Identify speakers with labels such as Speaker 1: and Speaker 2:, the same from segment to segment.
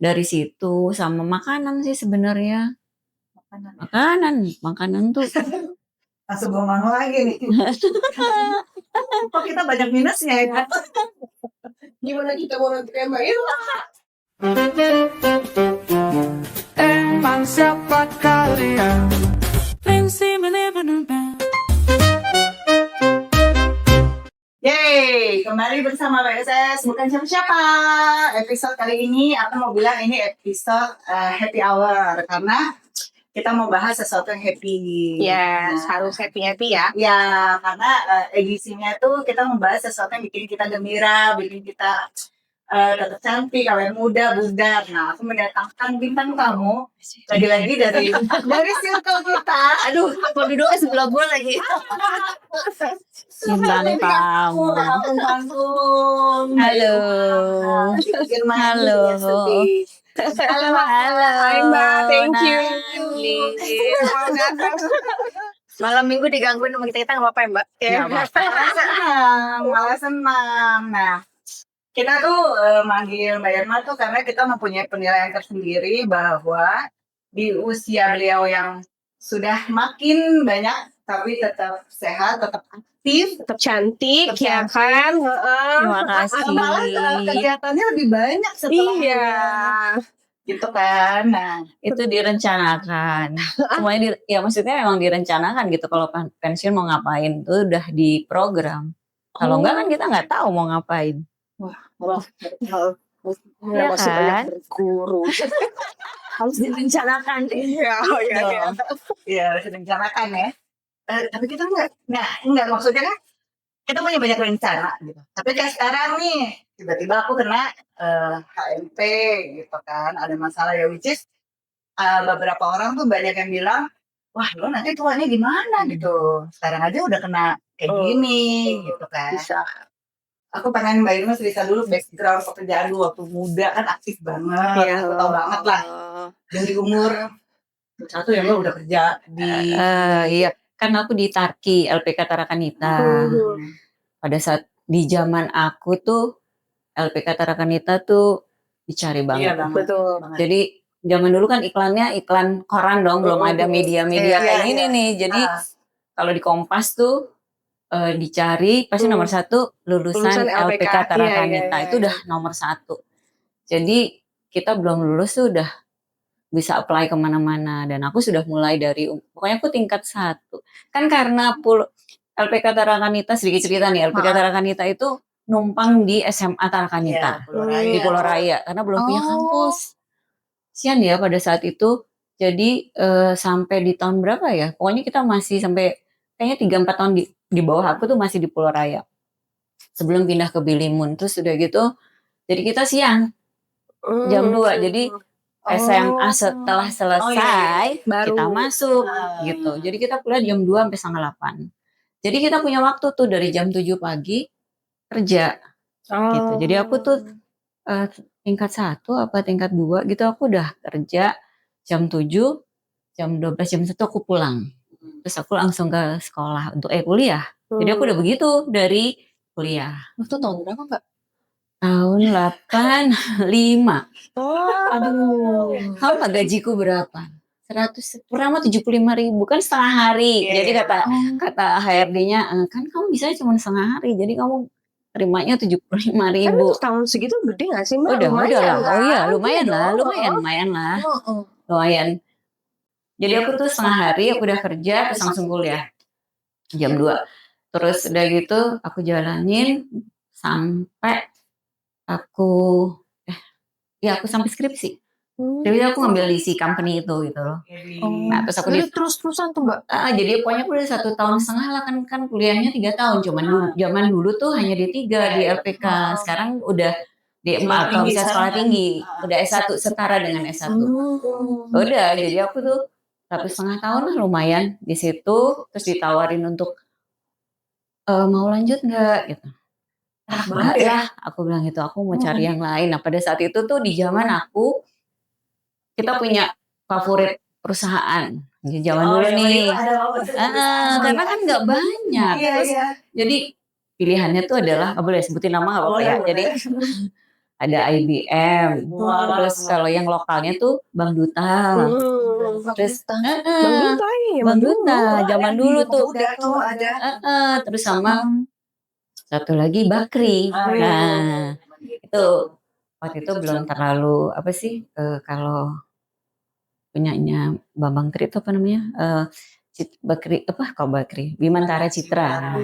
Speaker 1: dari situ sama makanan sih sebenarnya.
Speaker 2: Makanan.
Speaker 1: Makanan tuh
Speaker 2: Langsung ngomong lagi nih. Kok kita banyak minusnya ya?
Speaker 3: Gimana kita mau nanti kayak Mbak Irma?
Speaker 4: Emang siapa kalian?
Speaker 2: Yeay, kembali bersama BSS bukan siapa-siapa. Episode kali ini aku mau bilang ini episode happy hour karena kita mau bahas sesuatu yang happy.
Speaker 3: Yes, harus happy-happy ya.
Speaker 2: Ya, karena edisinya tuh kita membahas sesuatu yang bikin kita gembira, bikin kita tetap cantik, awet muda, bugar. Nah, aku mendatangkan bintang tamu lagi-lagi dari circle kita.
Speaker 3: Aduh, aku duduknya sebelah gue lagi.
Speaker 1: bintang tamu. Halo. Halo.
Speaker 2: Halo.
Speaker 3: Hai Mbak, thank you. Malam minggu digangguin sama kita nggak apa-apa ya Mbak?
Speaker 1: Nggak apa-apa.
Speaker 2: Malah senang. Nah, kita tuh manggil Mbak Irma tuh karena kita mempunyai penilaian tersendiri bahwa di usia beliau yang sudah makin banyak tapi tetap sehat, tetap aktif,
Speaker 3: Tetap cantik, ya
Speaker 2: Tetap
Speaker 3: kan?
Speaker 1: Terima kasih.
Speaker 2: malah kegiatannya lebih banyak setelah
Speaker 3: Iya.
Speaker 2: gitu kan. Nah,
Speaker 1: Itu direncanakan. Semuanya ya maksudnya emang direncanakan gitu. Kalau pensiun mau ngapain tuh udah diprogram. Kalau enggak kan kita nggak tahu mau ngapain.
Speaker 3: Ya, masih
Speaker 1: kan?
Speaker 3: banyak berguru. Harus direncanakan. Iya, iya.
Speaker 2: ya harus direncanakan ya. Tapi kita enggak maksudnya kan kita punya banyak rencana gitu. Tapi kayak sekarang nih tiba-tiba aku kena HMP gitu kan, ada masalah ya, which is beberapa orang tuh banyak yang bilang, wah lo nanti tuanya gimana gitu. Sekarang aja udah kena kayak gini gitu kan.
Speaker 3: Bisa.
Speaker 2: Aku pengen Mbak Irma cerita dulu background pekerjaan dulu waktu muda kan aktif banget,
Speaker 3: Iya.
Speaker 2: aku tau banget lah. Dari umur satu ya lo udah kerja di
Speaker 1: Iya, kan aku di Tarki, LPK Tarakanita. Pada saat di zaman aku tuh LPK Tarakanita tuh dicari
Speaker 2: Iya
Speaker 1: banget.
Speaker 2: banget.
Speaker 3: Betul.
Speaker 1: Jadi zaman dulu kan iklannya iklan koran dong, belum ada media-media
Speaker 3: Iya,
Speaker 1: kayak gini nih. Jadi kalau di Kompas tuh dicari pasti nomor satu lulusan
Speaker 3: Lulusan
Speaker 1: LPK
Speaker 3: LPK.
Speaker 1: Tarakanita.
Speaker 3: Iya.
Speaker 1: Itu udah nomor satu. Jadi kita belum lulus tuh udah bisa apply kemana-mana. Dan aku sudah mulai dari pokoknya aku tingkat 1. Kan karena LPK Tarakanita, sedikit cerita nih, LPK Tarakanita itu numpang di SMA Tarakanita di Pulau Raya karena belum punya kampus. Sian ya pada saat itu. Jadi sampai di tahun berapa ya? Pokoknya kita masih sampai kayaknya 3-4 tahun di bawah aku tuh masih di Pulau Raya. Sebelum pindah ke Bilimun. Terus udah gitu, jadi kita siang jam 2. Jadi SMA setelah selesai
Speaker 3: Baru.
Speaker 1: kita masuk gitu. Jadi kita kuliah jam 2 sampai setengah 8. Jadi kita punya waktu tuh dari jam 7 pagi kerja gitu. Jadi aku tuh tingkat 1 apa tingkat 2 gitu aku udah kerja jam 7, jam 12, jam 1 aku pulang. Terus aku langsung ke sekolah untuk kuliah. Jadi aku udah begitu dari kuliah.
Speaker 3: Itu tahun berapa Mbak?
Speaker 1: Tahun 85.
Speaker 3: Aduh.
Speaker 1: Tahu nggak gajiku berapa? 100 pertama 75.000 kan setengah hari. Jadi kata HRD-nya kan kamu bisa cuma setengah hari. Jadi kamu terimanya 75.000.
Speaker 3: Kan tahun segitu gede nggak sih Mbak?
Speaker 1: Udah lah.
Speaker 3: Kan?
Speaker 1: Oh iya, lumayan lah. Lumayan. Jadi aku tuh setengah hari aku udah kerja terus langsung kuliah. Jam 2. Terus udah gitu aku jalanin sampai aku sampai skripsi. Jadi aku ngambil di si company itu gitu loh. Nah terus aku
Speaker 3: terus-terusan tuh Mbak.
Speaker 1: Jadi pokoknya aku udah 1,5 tahun lah kan kuliahnya 3 tahun. Cuman dulu, zaman dulu tuh hanya D3 di LPK. Sekarang udah D4 kalau bisa sekolah tinggi. Udah S1 setara dengan S1. Udah jadi aku tuh 1,5 tahun lah lumayan di situ. Terus ditawarin untuk mau lanjut nggak gitu. Enggak lah, aku bilang gitu, aku mau cari yang lain. Nah pada saat itu tuh di zaman aku, kita punya favorit perusahaan. Di zaman dulu nih. Karena kan nggak banyak. Terus, jadi pilihannya tuh adalah, nggak boleh sebutin nama nggak apa-apa ya. Jadi ada IBM.
Speaker 2: Wow.
Speaker 1: Terus kalau yang lokalnya tuh Bang Duta. Terus
Speaker 3: Bang Duta ya,
Speaker 1: Bang Duta zaman dulu tuh.
Speaker 2: Udah tuh ada.
Speaker 1: Terus sama satu lagi Bakri. Nah, itu waktu itu belum terlalu apa sih kalau punyanya Bambang Tri itu apa namanya? Bakri apa kok Bakri? Bimantara Citra.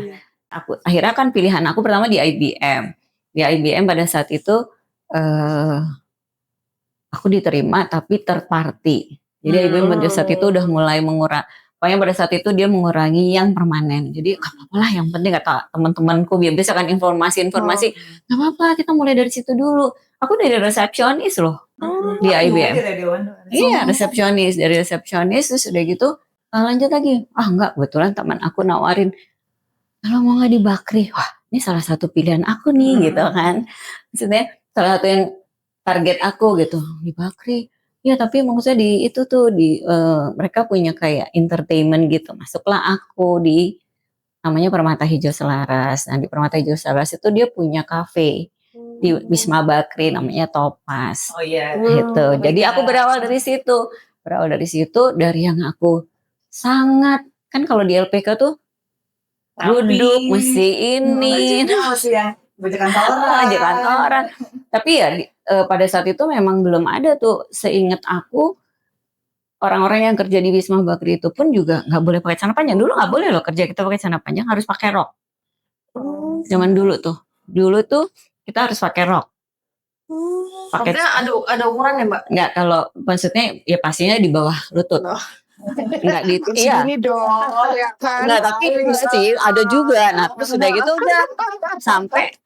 Speaker 1: Akhirnya kan pilihan aku pertama di IBM. Di IBM pada saat itu eh aku diterima tapi third party. Jadi IBM pada saat itu udah mulai pokoknya pada saat itu dia mengurangi yang permanen. Jadi gak apa-apa lah, yang penting kata teman-temanku biasa kan informasi gak apa-apa, kita mulai dari situ dulu. Aku dari resepsionis loh di IBM. Iya, resepsionis, dari resepsionis terus udah gitu lanjut lagi. Enggak, kebetulan teman aku nawarin kalau mau nggak di Bakri, wah ini salah satu pilihan aku nih gitu kan. Maksudnya salah satu yang target aku gitu di Bakri. Ya tapi maksudnya di itu tuh mereka punya kayak entertainment gitu. Masuklah aku di namanya Permata Hijau Selaras. Nah di Permata Hijau Selaras itu dia punya kafe di Wisma Bakri namanya Topaz.
Speaker 2: Oh iya.
Speaker 1: Gitu. Jadi aku berawal dari situ. Dari yang aku sangat kan kalau di LPK tuh duduk mesti ini
Speaker 2: masih yang bajakan
Speaker 1: orang. Tapi ya pada saat itu memang belum ada tuh, seingat aku orang-orang yang kerja di Wisma Bakri itu pun juga nggak boleh pakai celana panjang. Dulu nggak boleh loh kerja kita pakai celana panjang, harus pakai rok. Zaman dulu tuh kita harus pakai rok.
Speaker 3: Pakai ada ukuran ya Mbak?
Speaker 1: Nggak, kalau maksudnya ya pastinya di bawah lutut. Enggak gitu. Iya.
Speaker 3: Ini dong, ya kan.
Speaker 1: Enggak, tapi sih ada juga. Nah, terus udah gitu udah sampai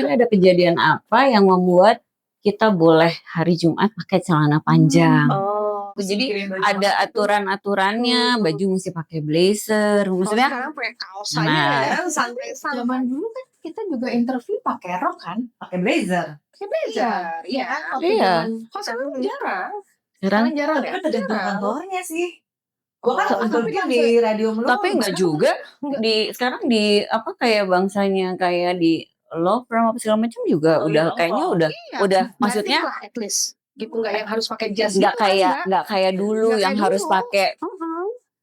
Speaker 1: ada kejadian apa yang membuat kita boleh hari Jumat pakai celana panjang. Jadi ada aturan-aturannya, baju mesti pakai blazer. Maksudnya
Speaker 3: sekarang pakai kaos aja ya, santai.
Speaker 2: Zaman dulu kan kita juga interview pakai rok kan, pakai blazer.
Speaker 3: Iya.
Speaker 1: Iya.
Speaker 3: Kok sekarang jarang?
Speaker 1: Sekarang
Speaker 3: jarang ya?
Speaker 2: Tapi tergantung kantornya sih. Gua kan
Speaker 3: Tapi
Speaker 2: interview di radio melulu.
Speaker 1: tapi enggak juga sekarang di apa kayak bangsanya kayak di Love apa segala macam juga udah kayaknya udah maksudnya
Speaker 3: at least gitu, nggak yang harus pakai jas.
Speaker 1: nggak kayak dulu yang harus pakai.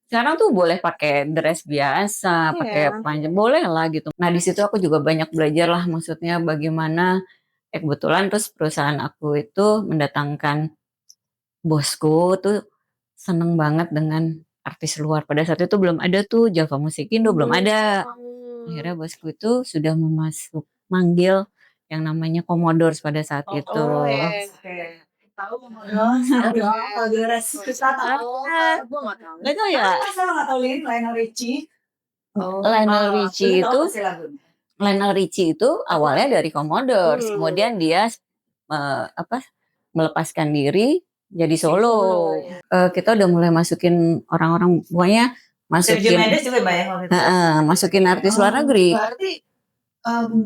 Speaker 1: Sekarang tuh boleh pakai dress biasa, pakai panjang, boleh lah gitu. Nah di situ aku juga banyak belajar lah, maksudnya bagaimana kebetulan terus perusahaan aku itu mendatangkan bosku tuh seneng banget dengan artis luar. Pada saat itu belum ada tuh Java Musikindo, belum ada. Akhirnya bosku itu sudah manggil yang namanya Commodores pada saat itu.
Speaker 2: Tahu Commodores? Commodores.
Speaker 1: Nggak tahu ya.
Speaker 2: Nggak tahu Lionel Richie.
Speaker 1: Lionel Richie itu awalnya dari Commodores, kemudian dia melepaskan diri jadi solo. Kita udah mulai masukin orang-orang, pokoknya masukin masukin artis luar negeri.
Speaker 2: Berarti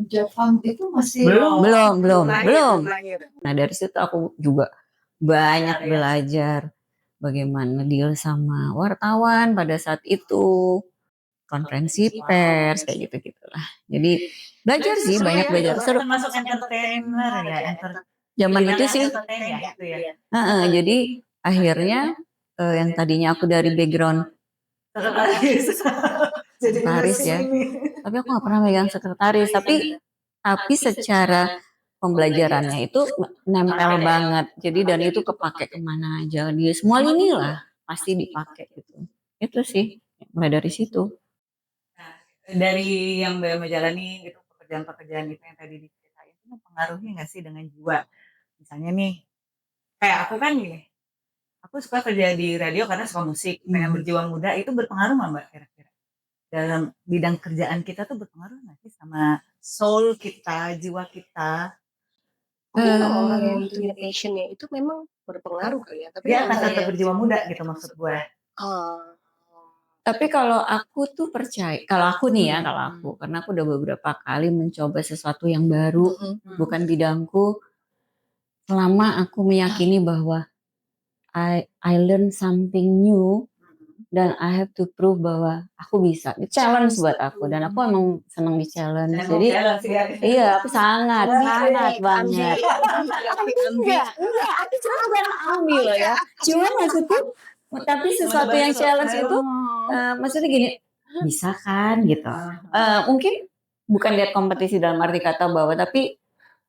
Speaker 2: Java itu masih
Speaker 1: belum. Nah dari situ aku juga banyak belajar bagaimana deal sama wartawan pada saat itu, konferensi pers kayak gitu-gitulah. Jadi belajar sih, banyak belajar. Seru.
Speaker 2: Termasuk entertainer ya.
Speaker 1: Zaman itu sih. Jadi akhirnya yang tadinya aku dari background sekretaris ya, tapi aku nggak pernah megang sekretaris. Tapi secara pembelajarannya itu nempel banget. Jadi dan itu kepake kemana aja, di semua lini lah pasti dipakai gitu. Itu sih mulai dari situ.
Speaker 2: Dari yang Mbak menjalani gitu pekerjaan-pekerjaan itu yang tadi diceritain itu mempengaruhi nggak sih dengan jiwa? Misalnya nih, kayak aku kan gini, aku suka kerja di radio karena suka musik, pengen berjiwa muda, itu berpengaruh nggak Mbak kira-kira? Dalam bidang kerjaan kita tuh berpengaruh nggak sih sama soul kita, jiwa kita?
Speaker 3: Kalau orang yang punya passionnya itu memang berpengaruh kali ya. Tapi
Speaker 2: dia akan tetap berjiwa muda gitu maksud gue.
Speaker 1: Tapi kalau aku tuh percaya, kalau aku karena aku udah beberapa kali mencoba sesuatu yang baru, bukan bidangku. Selama aku meyakini bahwa I learn something new, dan I have to prove bahwa aku bisa. Itu challenge buat aku dan aku emang seneng di challenge. Jadi iya aku sangat banget. Enggak, aku cuma bukan ambil loh ya. Cuma maksudku, tapi sesuatu yang challenge itu, maksudnya gini, bisa kan gitu. Mungkin bukan lihat kompetisi dalam arti kata bahwa, tapi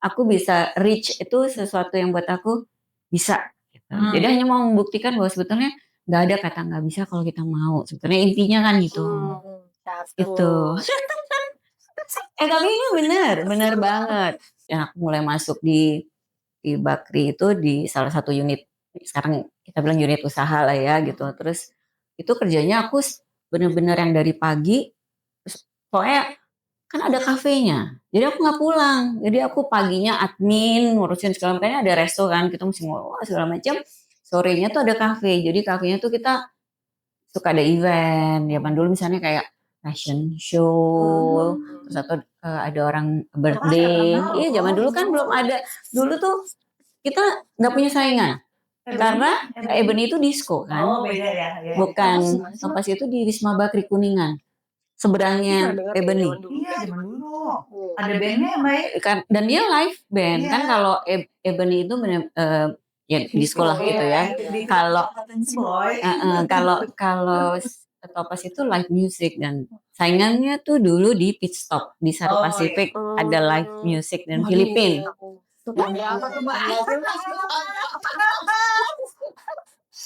Speaker 1: aku bisa reach itu sesuatu yang buat aku bisa. Gitu. Jadi hanya mau membuktikan bahwa sebetulnya nggak ada kata nggak bisa kalau kita mau. Sebetulnya intinya kan gitu. Itu. Tapi ini bener banget. Yang aku mulai masuk di Bakri itu di salah satu unit, sekarang kita bilang unit usaha lah ya gitu. Terus itu kerjanya aku bener-bener yang dari pagi, terus pokoknya kan ada kafenya. Jadi aku nggak pulang. Jadi aku paginya admin, ngurusin segala macam, ada resto kan, kita mesti ngurus segala macam. Sorenya tuh ada kafe. Jadi kafenya tuh kita suka ada event. Zaman dulu misalnya kayak fashion show, terus atau ada orang birthday. Iya, zaman dulu kan belum ada. Dulu tuh kita nggak punya saingan. Karena Ebony itu disco kan.
Speaker 2: Oh, beda ya.
Speaker 1: Bukan, pas itu di Wisma Bakri Kuningan. Seberangnya Ebony.
Speaker 2: Iya, zaman dulu. Ada bandnya Mbak.
Speaker 1: Kan, dan dia live band. Kan kalau Ebony itu ya di sekolah gitu ya. Kalau Topaz itu live music dan saingannya tuh dulu di Pit Stop di Sari Pacific ada live music dan Filipina.
Speaker 2: Berapa tuh Mbak?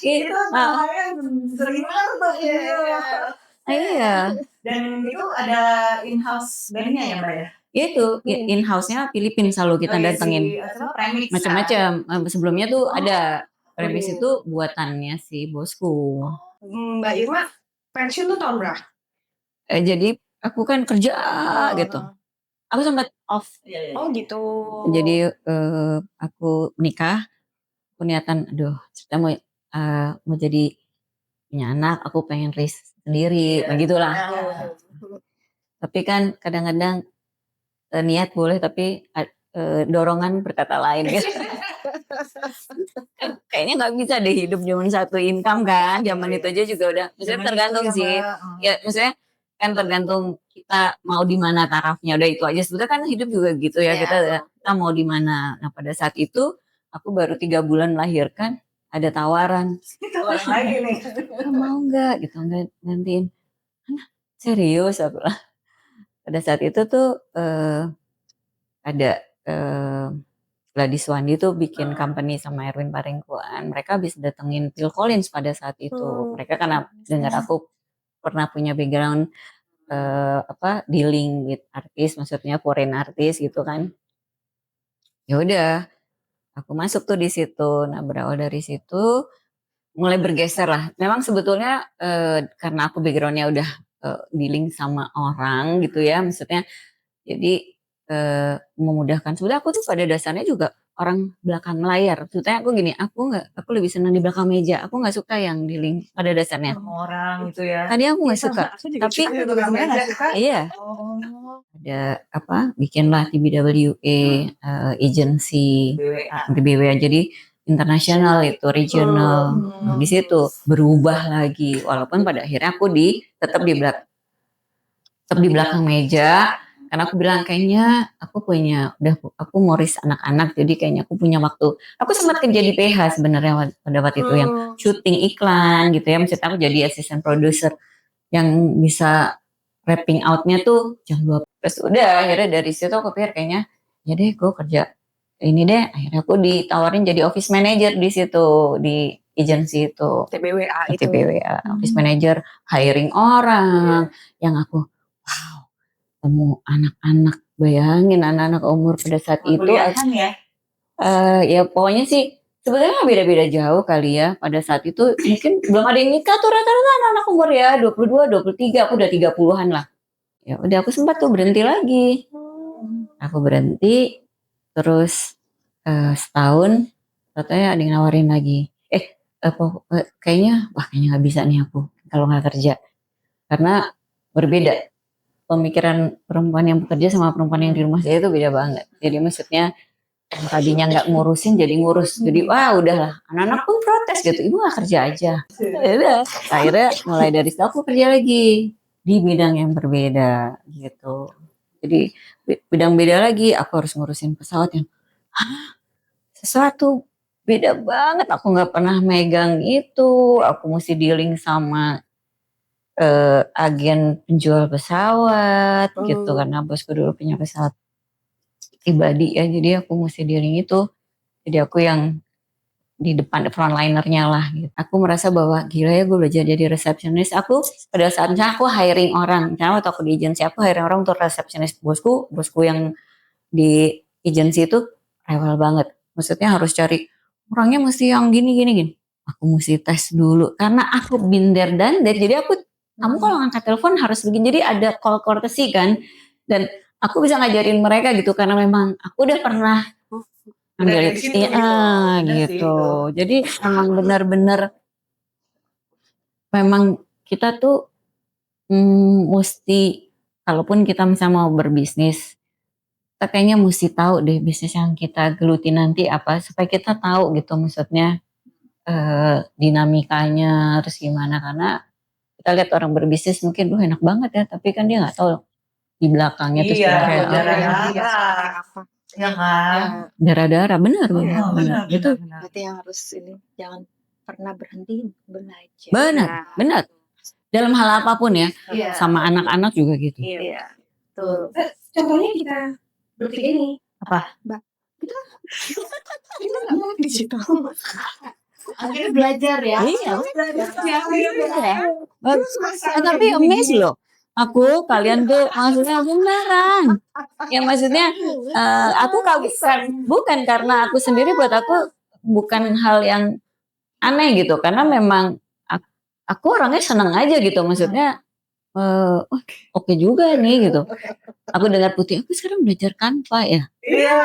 Speaker 1: Itu
Speaker 2: sering banget tuh.
Speaker 1: iya.
Speaker 2: Dan itu ada in-house bandnya ya Mbak ya?
Speaker 1: Itu in-house-nya Filipina selalu kita datengin. Macam-macam. Sebelumnya tuh ada remix itu buatannya si bosku.
Speaker 3: Mbak Irma pensiun tuh tahun berapa?
Speaker 1: Jadi aku kan kerja gitu. Aku sempat off.
Speaker 3: Oh gitu.
Speaker 1: Jadi aku nikah, aku niatan, aduh, kita mau jadi punya anak, aku pengen raise sendiri, begitulah. Tapi kan kadang-kadang niat boleh, tapi dorongan berkata lain. Gitu. Kayaknya nggak bisa deh hidup cuma satu income kan, zaman itu aja juga udah. Maksudnya tergantung sih. Ya, maksudnya kan tergantung kita mau di mana tarafnya, udah itu aja. Sebetulnya kan hidup juga gitu ya, kita mau di mana. Nah pada saat itu aku baru 3 bulan melahirkan, ada tawaran.
Speaker 2: Tawaran lagi nih.
Speaker 1: Mau nggak gitu, nggak gantiin. Serius aku lah. Pada saat itu tuh ada Gladys Wandi tuh bikin company sama Erwin Parengkuan. Mereka habis datengin Phil Collins pada saat itu. Mereka karena dengar aku pernah punya background dealing with artis, maksudnya foreign artis gitu kan. Ya udah, aku masuk tuh di situ. Nah berawal dari situ mulai bergeser lah. Memang sebetulnya karena aku backgroundnya udah dealing sama orang gitu ya, maksudnya jadi memudahkan. Sebenarnya aku tuh pada dasarnya juga orang belakang layar. Maksudnya aku gini, aku lebih senang di belakang meja. Aku nggak suka yang dealing pada dasarnya.
Speaker 2: Orang gitu ya.
Speaker 1: Tadi aku nggak suka. Tapi iya. Ada bikinlah TBWA agency BWA. Jadi internasional itu regional. Di situ berubah lagi. Walaupun pada akhirnya aku tetap di belakang meja. Karena aku bilang kayaknya aku mau risk anak-anak, jadi kayaknya aku punya waktu. Aku sempat kerja di PH sebenarnya pada waktu itu yang syuting iklan gitu ya. Maksudnya aku jadi asisten produser yang bisa wrapping out-nya tuh jam 2. Terus udah akhirnya dari situ aku pikir kayaknya ya deh gue kerja ini deh. Akhirnya aku ditawarin jadi office manager di situ di agency itu. TBWA office manager, hiring orang yang aku ketemu anak-anak, bayangin anak-anak umur pada saat itu ya pokoknya sih sebetulnya beda-beda jauh kali ya. Pada saat itu mungkin belum ada yang nikah tuh, rata-rata anak-anak umur ya 22, 23, aku udah 30-an lah. Ya udah aku sempat tuh berhenti lagi. Aku berhenti terus setahun katanya ada yang nawarin lagi. Kayaknya nggak bisa nih aku kalau nggak kerja. Karena berbeda. Pemikiran perempuan yang bekerja sama perempuan yang di rumah saya itu beda banget. Jadi maksudnya yang tadinya nggak ngurusin jadi ngurus. Jadi wah udahlah, anak-anak pun protes gitu, ibu nggak kerja aja. Ya udah, akhirnya mulai dari situ aku kerja lagi di bidang yang berbeda gitu. Jadi bidang beda lagi, aku harus ngurusin pesawat yang sesuatu beda banget. Aku nggak pernah megang itu. Aku mesti dealing sama agen penjual pesawat gitu karena bosku dulu punya pesawat pribadi ya. Jadi aku mesti dealing itu. Jadi aku yang di depan frontlinernya lah gitu. Aku merasa bahwa gila ya gue belajar jadi resepsionis. Aku pada saatnya aku hiring orang. Karena waktu aku di agensi aku hiring orang untuk resepsionis bosku. Bosku yang di agensi itu rewel banget. Maksudnya harus cari orangnya mesti yang gini. Aku mesti tes dulu karena aku binder dan jadi aku kamu kalau ngangkat telepon harus begini. Jadi ada call courtesy kan dan aku bisa ngajarin mereka gitu karena memang aku udah pernah
Speaker 2: Udah di situ gitu. Bener sih
Speaker 1: gitu.
Speaker 2: itu.
Speaker 1: Jadi emang benar-benar memang kita tuh mesti kalaupun kita misalnya mau berbisnis kita kayaknya mesti tahu deh bisnis yang kita geluti nanti apa supaya kita tahu gitu maksudnya dinamikanya terus gimana karena kita lihat orang berbisnis mungkin enak banget ya tapi kan dia nggak tahu di belakangnya tuh
Speaker 2: Iya,
Speaker 1: sebenarnya apa.
Speaker 2: darah-darah. Ya kan?
Speaker 1: Darah-darah benar.
Speaker 2: Benar.
Speaker 1: Itu
Speaker 3: Berarti yang harus ini jangan pernah berhenti belajar.
Speaker 1: benar dalam hal apapun ya
Speaker 3: Iya.
Speaker 1: sama anak-anak juga gitu.
Speaker 3: Iya. Tuh. Contohnya kita bertiga ini.
Speaker 1: Apa?
Speaker 3: Mbak. Kita nggak mau di situ. Akhirnya belajar ya.
Speaker 1: Iya.
Speaker 3: Terus
Speaker 1: Tapi amazed loh. Aku kalian tuh maksudnya beneran. Ya maksudnya aku bukan karena aku sendiri buat aku bukan hal yang aneh gitu karena memang aku orangnya seneng aja gitu maksudnya oke juga nih gitu. Aku dengar Putih aku sekarang belajar Canva ya.
Speaker 2: Iya.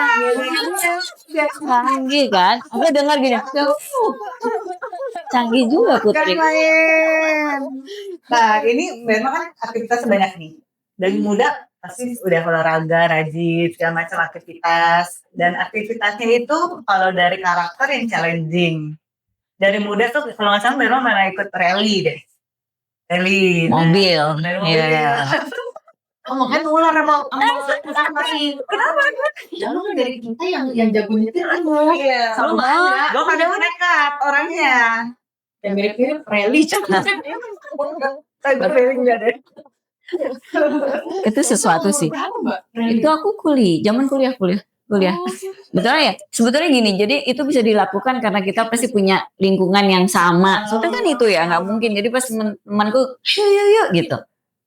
Speaker 1: Canggih kan? Aku dengar gini. Canggih juga Putri.
Speaker 2: Nah, ini memang kan aktivitas banyak nih. Dari muda pasti udah olahraga, rajin, segala macam aktivitas. Dan aktivitasnya itu kalau dari karakter yang challenging. Dari muda tuh kalau nggak salah memang malah ikut rally deh. Rally.
Speaker 1: Mobil.
Speaker 2: Dari mobil.
Speaker 1: Iya.
Speaker 2: Kan ular sama kenapa?
Speaker 3: Jangan dari kita yang jago nyetir aja.
Speaker 2: Iya.
Speaker 3: Sama aja.
Speaker 2: Gue kadang nekat orangnya.
Speaker 3: Yang mirip-mirip rally
Speaker 2: Rally enggak deh.
Speaker 1: Itu sesuatu sih.
Speaker 3: Berapa, Mbak?
Speaker 1: Itu aku zaman kuliah. Betul ya? Sebetulnya gini, jadi itu bisa dilakukan karena kita pasti punya lingkungan yang sama. Soalnya kan itu ya, nggak mungkin. Jadi pas temanku, yuk gitu.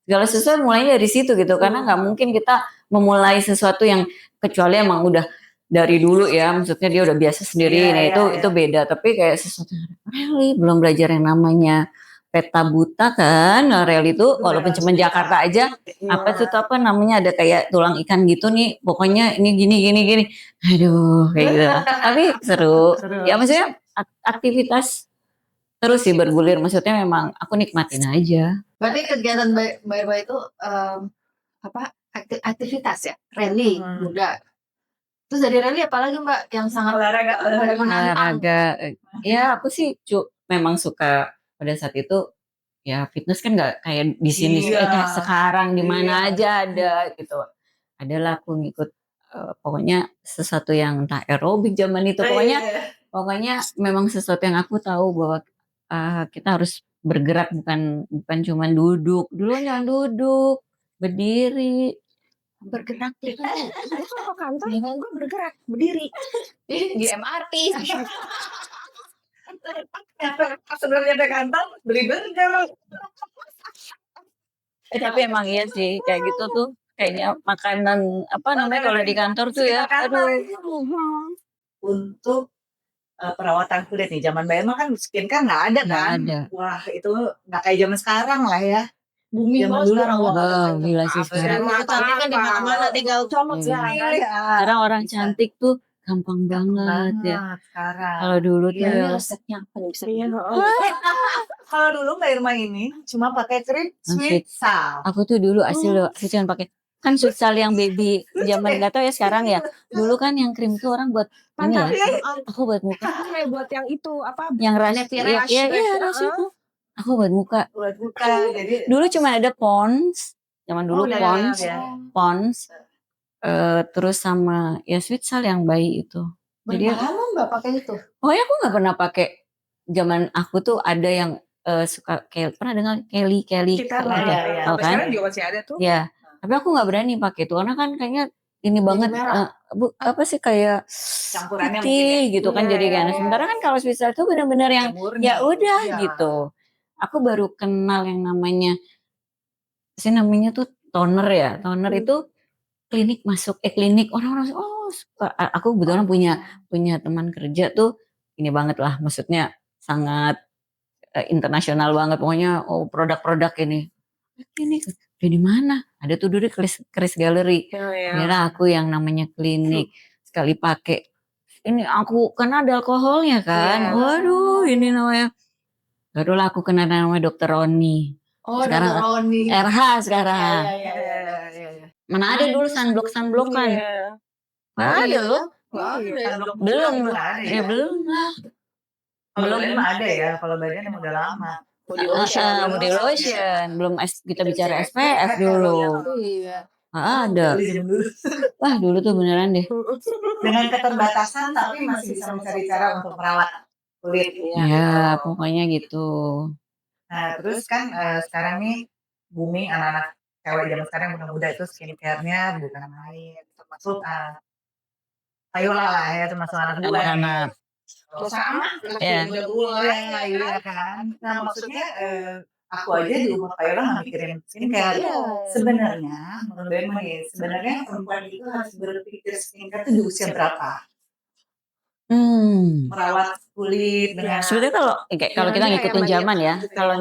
Speaker 1: Segala sesuatu mulainya dari situ gitu, karena nggak mungkin kita memulai sesuatu yang kecuali emang udah dari dulu ya, maksudnya dia udah biasa sendiri.
Speaker 2: Iya,
Speaker 1: Nah
Speaker 2: iya,
Speaker 1: itu
Speaker 2: iya.
Speaker 1: itu beda. Tapi kayak sesuatu rally, belum belajar yang namanya peta buta kan, rally itu walaupun cuma Jakarta aja. Apa tuh apa namanya ada kayak tulang ikan gitu nih pokoknya ini gini aduh kayak gitu tapi seru ya maksudnya aktivitas terus sih bergulir maksudnya memang aku nikmatin aja.
Speaker 3: Berarti kegiatan Mbak itu apa aktivitas ya rally muda. Terus dari rally apalagi Mbak yang sangat
Speaker 1: olahraga ya aku sih memang suka pada saat itu ya fitness kan nggak kayak di sini kayak sekarang di mana aja ada gitu. Adalah aku ngikut pokoknya sesuatu yang entah aerobik zaman itu pokoknya memang sesuatu yang aku tahu bahwa kita harus bergerak bukan cuma duduk. Dulu jangan duduk, berdiri.
Speaker 3: bergerak di kantor gue bergerak berdiri di MRT.
Speaker 2: Sebenarnya ada kantor beli burger.
Speaker 1: Tapi emang iya sih kayak gitu tuh kayaknya makanan apa namanya kalau di kantor tuh ya
Speaker 2: Untuk perawatan kulit nih zaman Mbak Emma kan skincare nggak ada kan?
Speaker 1: ada.
Speaker 2: Wah itu nggak kayak zaman sekarang lah ya.
Speaker 3: Bumi
Speaker 2: Zaman
Speaker 3: banget
Speaker 2: dulu
Speaker 3: sekarang.
Speaker 1: Gila sih sekarang.
Speaker 3: Cantik kan di mana-mana tinggal comot sekarang kan.
Speaker 1: Sekarang orang cantik tuh gampang banget ya.
Speaker 2: Sekarang.
Speaker 1: Kalau dulu tuh
Speaker 3: Ini
Speaker 1: ya.
Speaker 3: resepnya apa nih bisa
Speaker 2: Kalau dulu Mbak Irma ini cuma pakai krim sweet salt.
Speaker 1: Aku tuh dulu asli loh, aku cuma pakai Kan Switzal yang baby zaman nggak tahu ya sekarang ya. Dulu kan yang krim itu orang buat ini ya. Aku buat muka.
Speaker 5: Kayak buat yang itu apa?
Speaker 1: Yang rush, iya rush itu. Aku buat muka.
Speaker 2: Buat buka. Jadi
Speaker 1: Dulu cuma ada Pond's, zaman dulu Pond's, Pond's, terus sama ya Switzal yang bayi itu. Jadi
Speaker 3: Berlama Mbak pakai itu?
Speaker 1: pokoknya aku nggak pernah pakai. Zaman aku tuh ada yang suka kayak pernah dengar Kelly
Speaker 5: Kita
Speaker 1: tahu
Speaker 5: lah
Speaker 1: kan?
Speaker 5: ya.
Speaker 1: Tahu
Speaker 5: Sampai
Speaker 1: kan?
Speaker 5: sekarang juga masih ada tuh.
Speaker 1: Ya, tapi aku nggak berani pakai itu karena kan kayaknya ini banget
Speaker 3: merah.
Speaker 1: apa sih kayak
Speaker 2: campurannya
Speaker 1: putih
Speaker 2: mungkin
Speaker 1: gitu kan jadi kan. Sementara kan kalau Switzerland itu benar-benar yang
Speaker 2: murni.
Speaker 1: ya udah
Speaker 2: Iya.
Speaker 1: gitu. Aku baru kenal yang namanya tuh toner ya. Toner itu klinik klinik orang-orang suka. Aku kebetulan punya teman kerja tuh ini banget lah, maksudnya sangat internasional banget pokoknya produk-produk ini. Klinik di mana? Ada tuh dulu Chris Gallery. Kira aku yang namanya klinik sekali pakai. Ini aku kena ada alkoholnya kan. Waduh, ini namanya. Barulah aku kena namanya Dr. Roni.
Speaker 3: Oh,
Speaker 1: Sekarang
Speaker 3: Dr. Roni.
Speaker 1: RH sekarang.
Speaker 2: Iya.
Speaker 1: Mana ada dulu sunblock kan? Nggak ada loh. Belum. Ya belum lah.
Speaker 2: Kalau badan mah ada ya. Kalau badan emang udah lama.
Speaker 1: Body lotion. Belum kita bicara SPF dulu.
Speaker 3: Iya.
Speaker 1: Ada. Wah dulu tuh beneran deh.
Speaker 2: Dengan keterbatasan tapi masih bisa mencari cara untuk merawat kulit.
Speaker 1: Ya pokoknya gitu.
Speaker 2: Nah terus kan sekarang nih booming anak-anak cewek zaman sekarang yang muda-muda itu skincare-nya bukan main. Termasuk ayolah lah ya termasuk anak gue.
Speaker 1: Anak-anak.
Speaker 2: Sama.
Speaker 1: Ya.
Speaker 2: Iya kan. Nah maksudnya aku aja di umur Ayolah nggak mikirin skincare. Sebenarnya menurut Bema nih, sebenarnya perempuan itu harus berpikir skincare itu di usia berapa? Merawat kulit dengan
Speaker 1: Sebenarnya kalau kita ngikutin zaman ya, kalau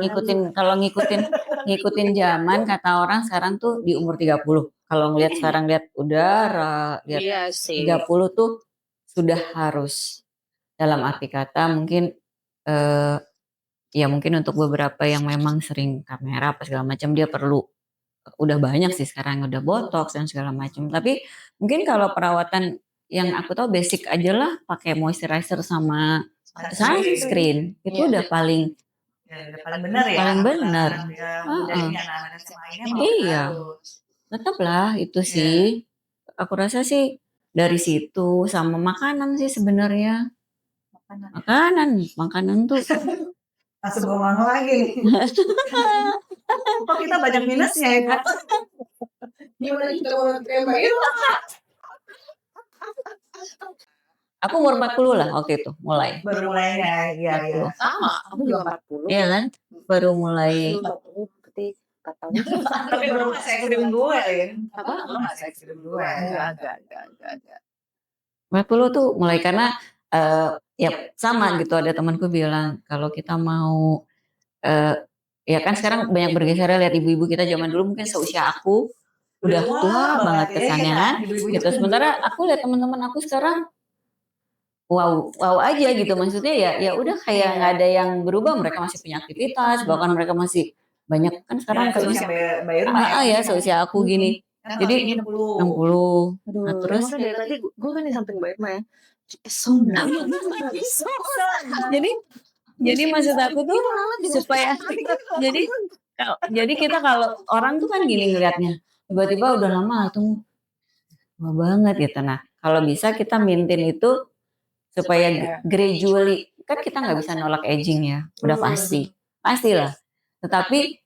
Speaker 1: ngikutin zaman kata orang sekarang tuh di umur 30. Kalau ngelihat sekarang lihat udara, lihat 30 tuh sudah harus. Dalam arti kata mungkin ya mungkin untuk beberapa yang memang sering kamera apa segala macam dia perlu udah banyak sih sekarang udah botox dan segala macam. Tapi mungkin kalau perawatan yang aku tahu basic aja lah pakai moisturizer sama sunscreen itu udah paling
Speaker 2: benar ya.
Speaker 1: Paling benar. Iya.
Speaker 2: Harus.
Speaker 1: Tetap lah itu sih. Aku rasa sih dari situ sama makanan sih sebenarnya. Makanan tuh
Speaker 2: Langsung ngomong lagi. Kok kita banyak minusnya ya kan?
Speaker 5: Gimana kita mau terima itu?
Speaker 1: aku umur 40 lah waktu itu mulai.
Speaker 2: Baru mulainya, iya.
Speaker 3: Sama, aku juga 40.
Speaker 1: Iya kan? Baru mulai.
Speaker 2: Tapi belum nggak se-ekstrim gue, Lin.
Speaker 3: Apa?
Speaker 2: Belum nggak se-ekstrim gue.
Speaker 3: Enggak.
Speaker 1: 40 tuh mulai karena ya sama gitu ada temanku bilang kalau kita mau ya kan sekarang banyak bergeser lihat ibu-ibu kita zaman dulu mungkin seusia aku udah tua banget kesannya kan gitu. Sementara aku lihat teman-teman aku sekarang wow aja gitu maksudnya ya udah kayak nggak ada yang berubah, mereka masih punya aktivitas bahkan mereka masih banyak kan sekarang ya seusia aku gini. Jadi 60. Nah, terus
Speaker 5: dari tadi gue kan di samping Mbak Irma ya.
Speaker 1: Jadi maksud aku tuh supaya jadi kita kalau orang tuh kan gini ngeliatnya tiba-tiba udah lama tuh lama banget gitu. Nah kalau bisa kita maintain itu supaya gradually kan kita nggak bisa nolak aging ya udah pastilah tetapi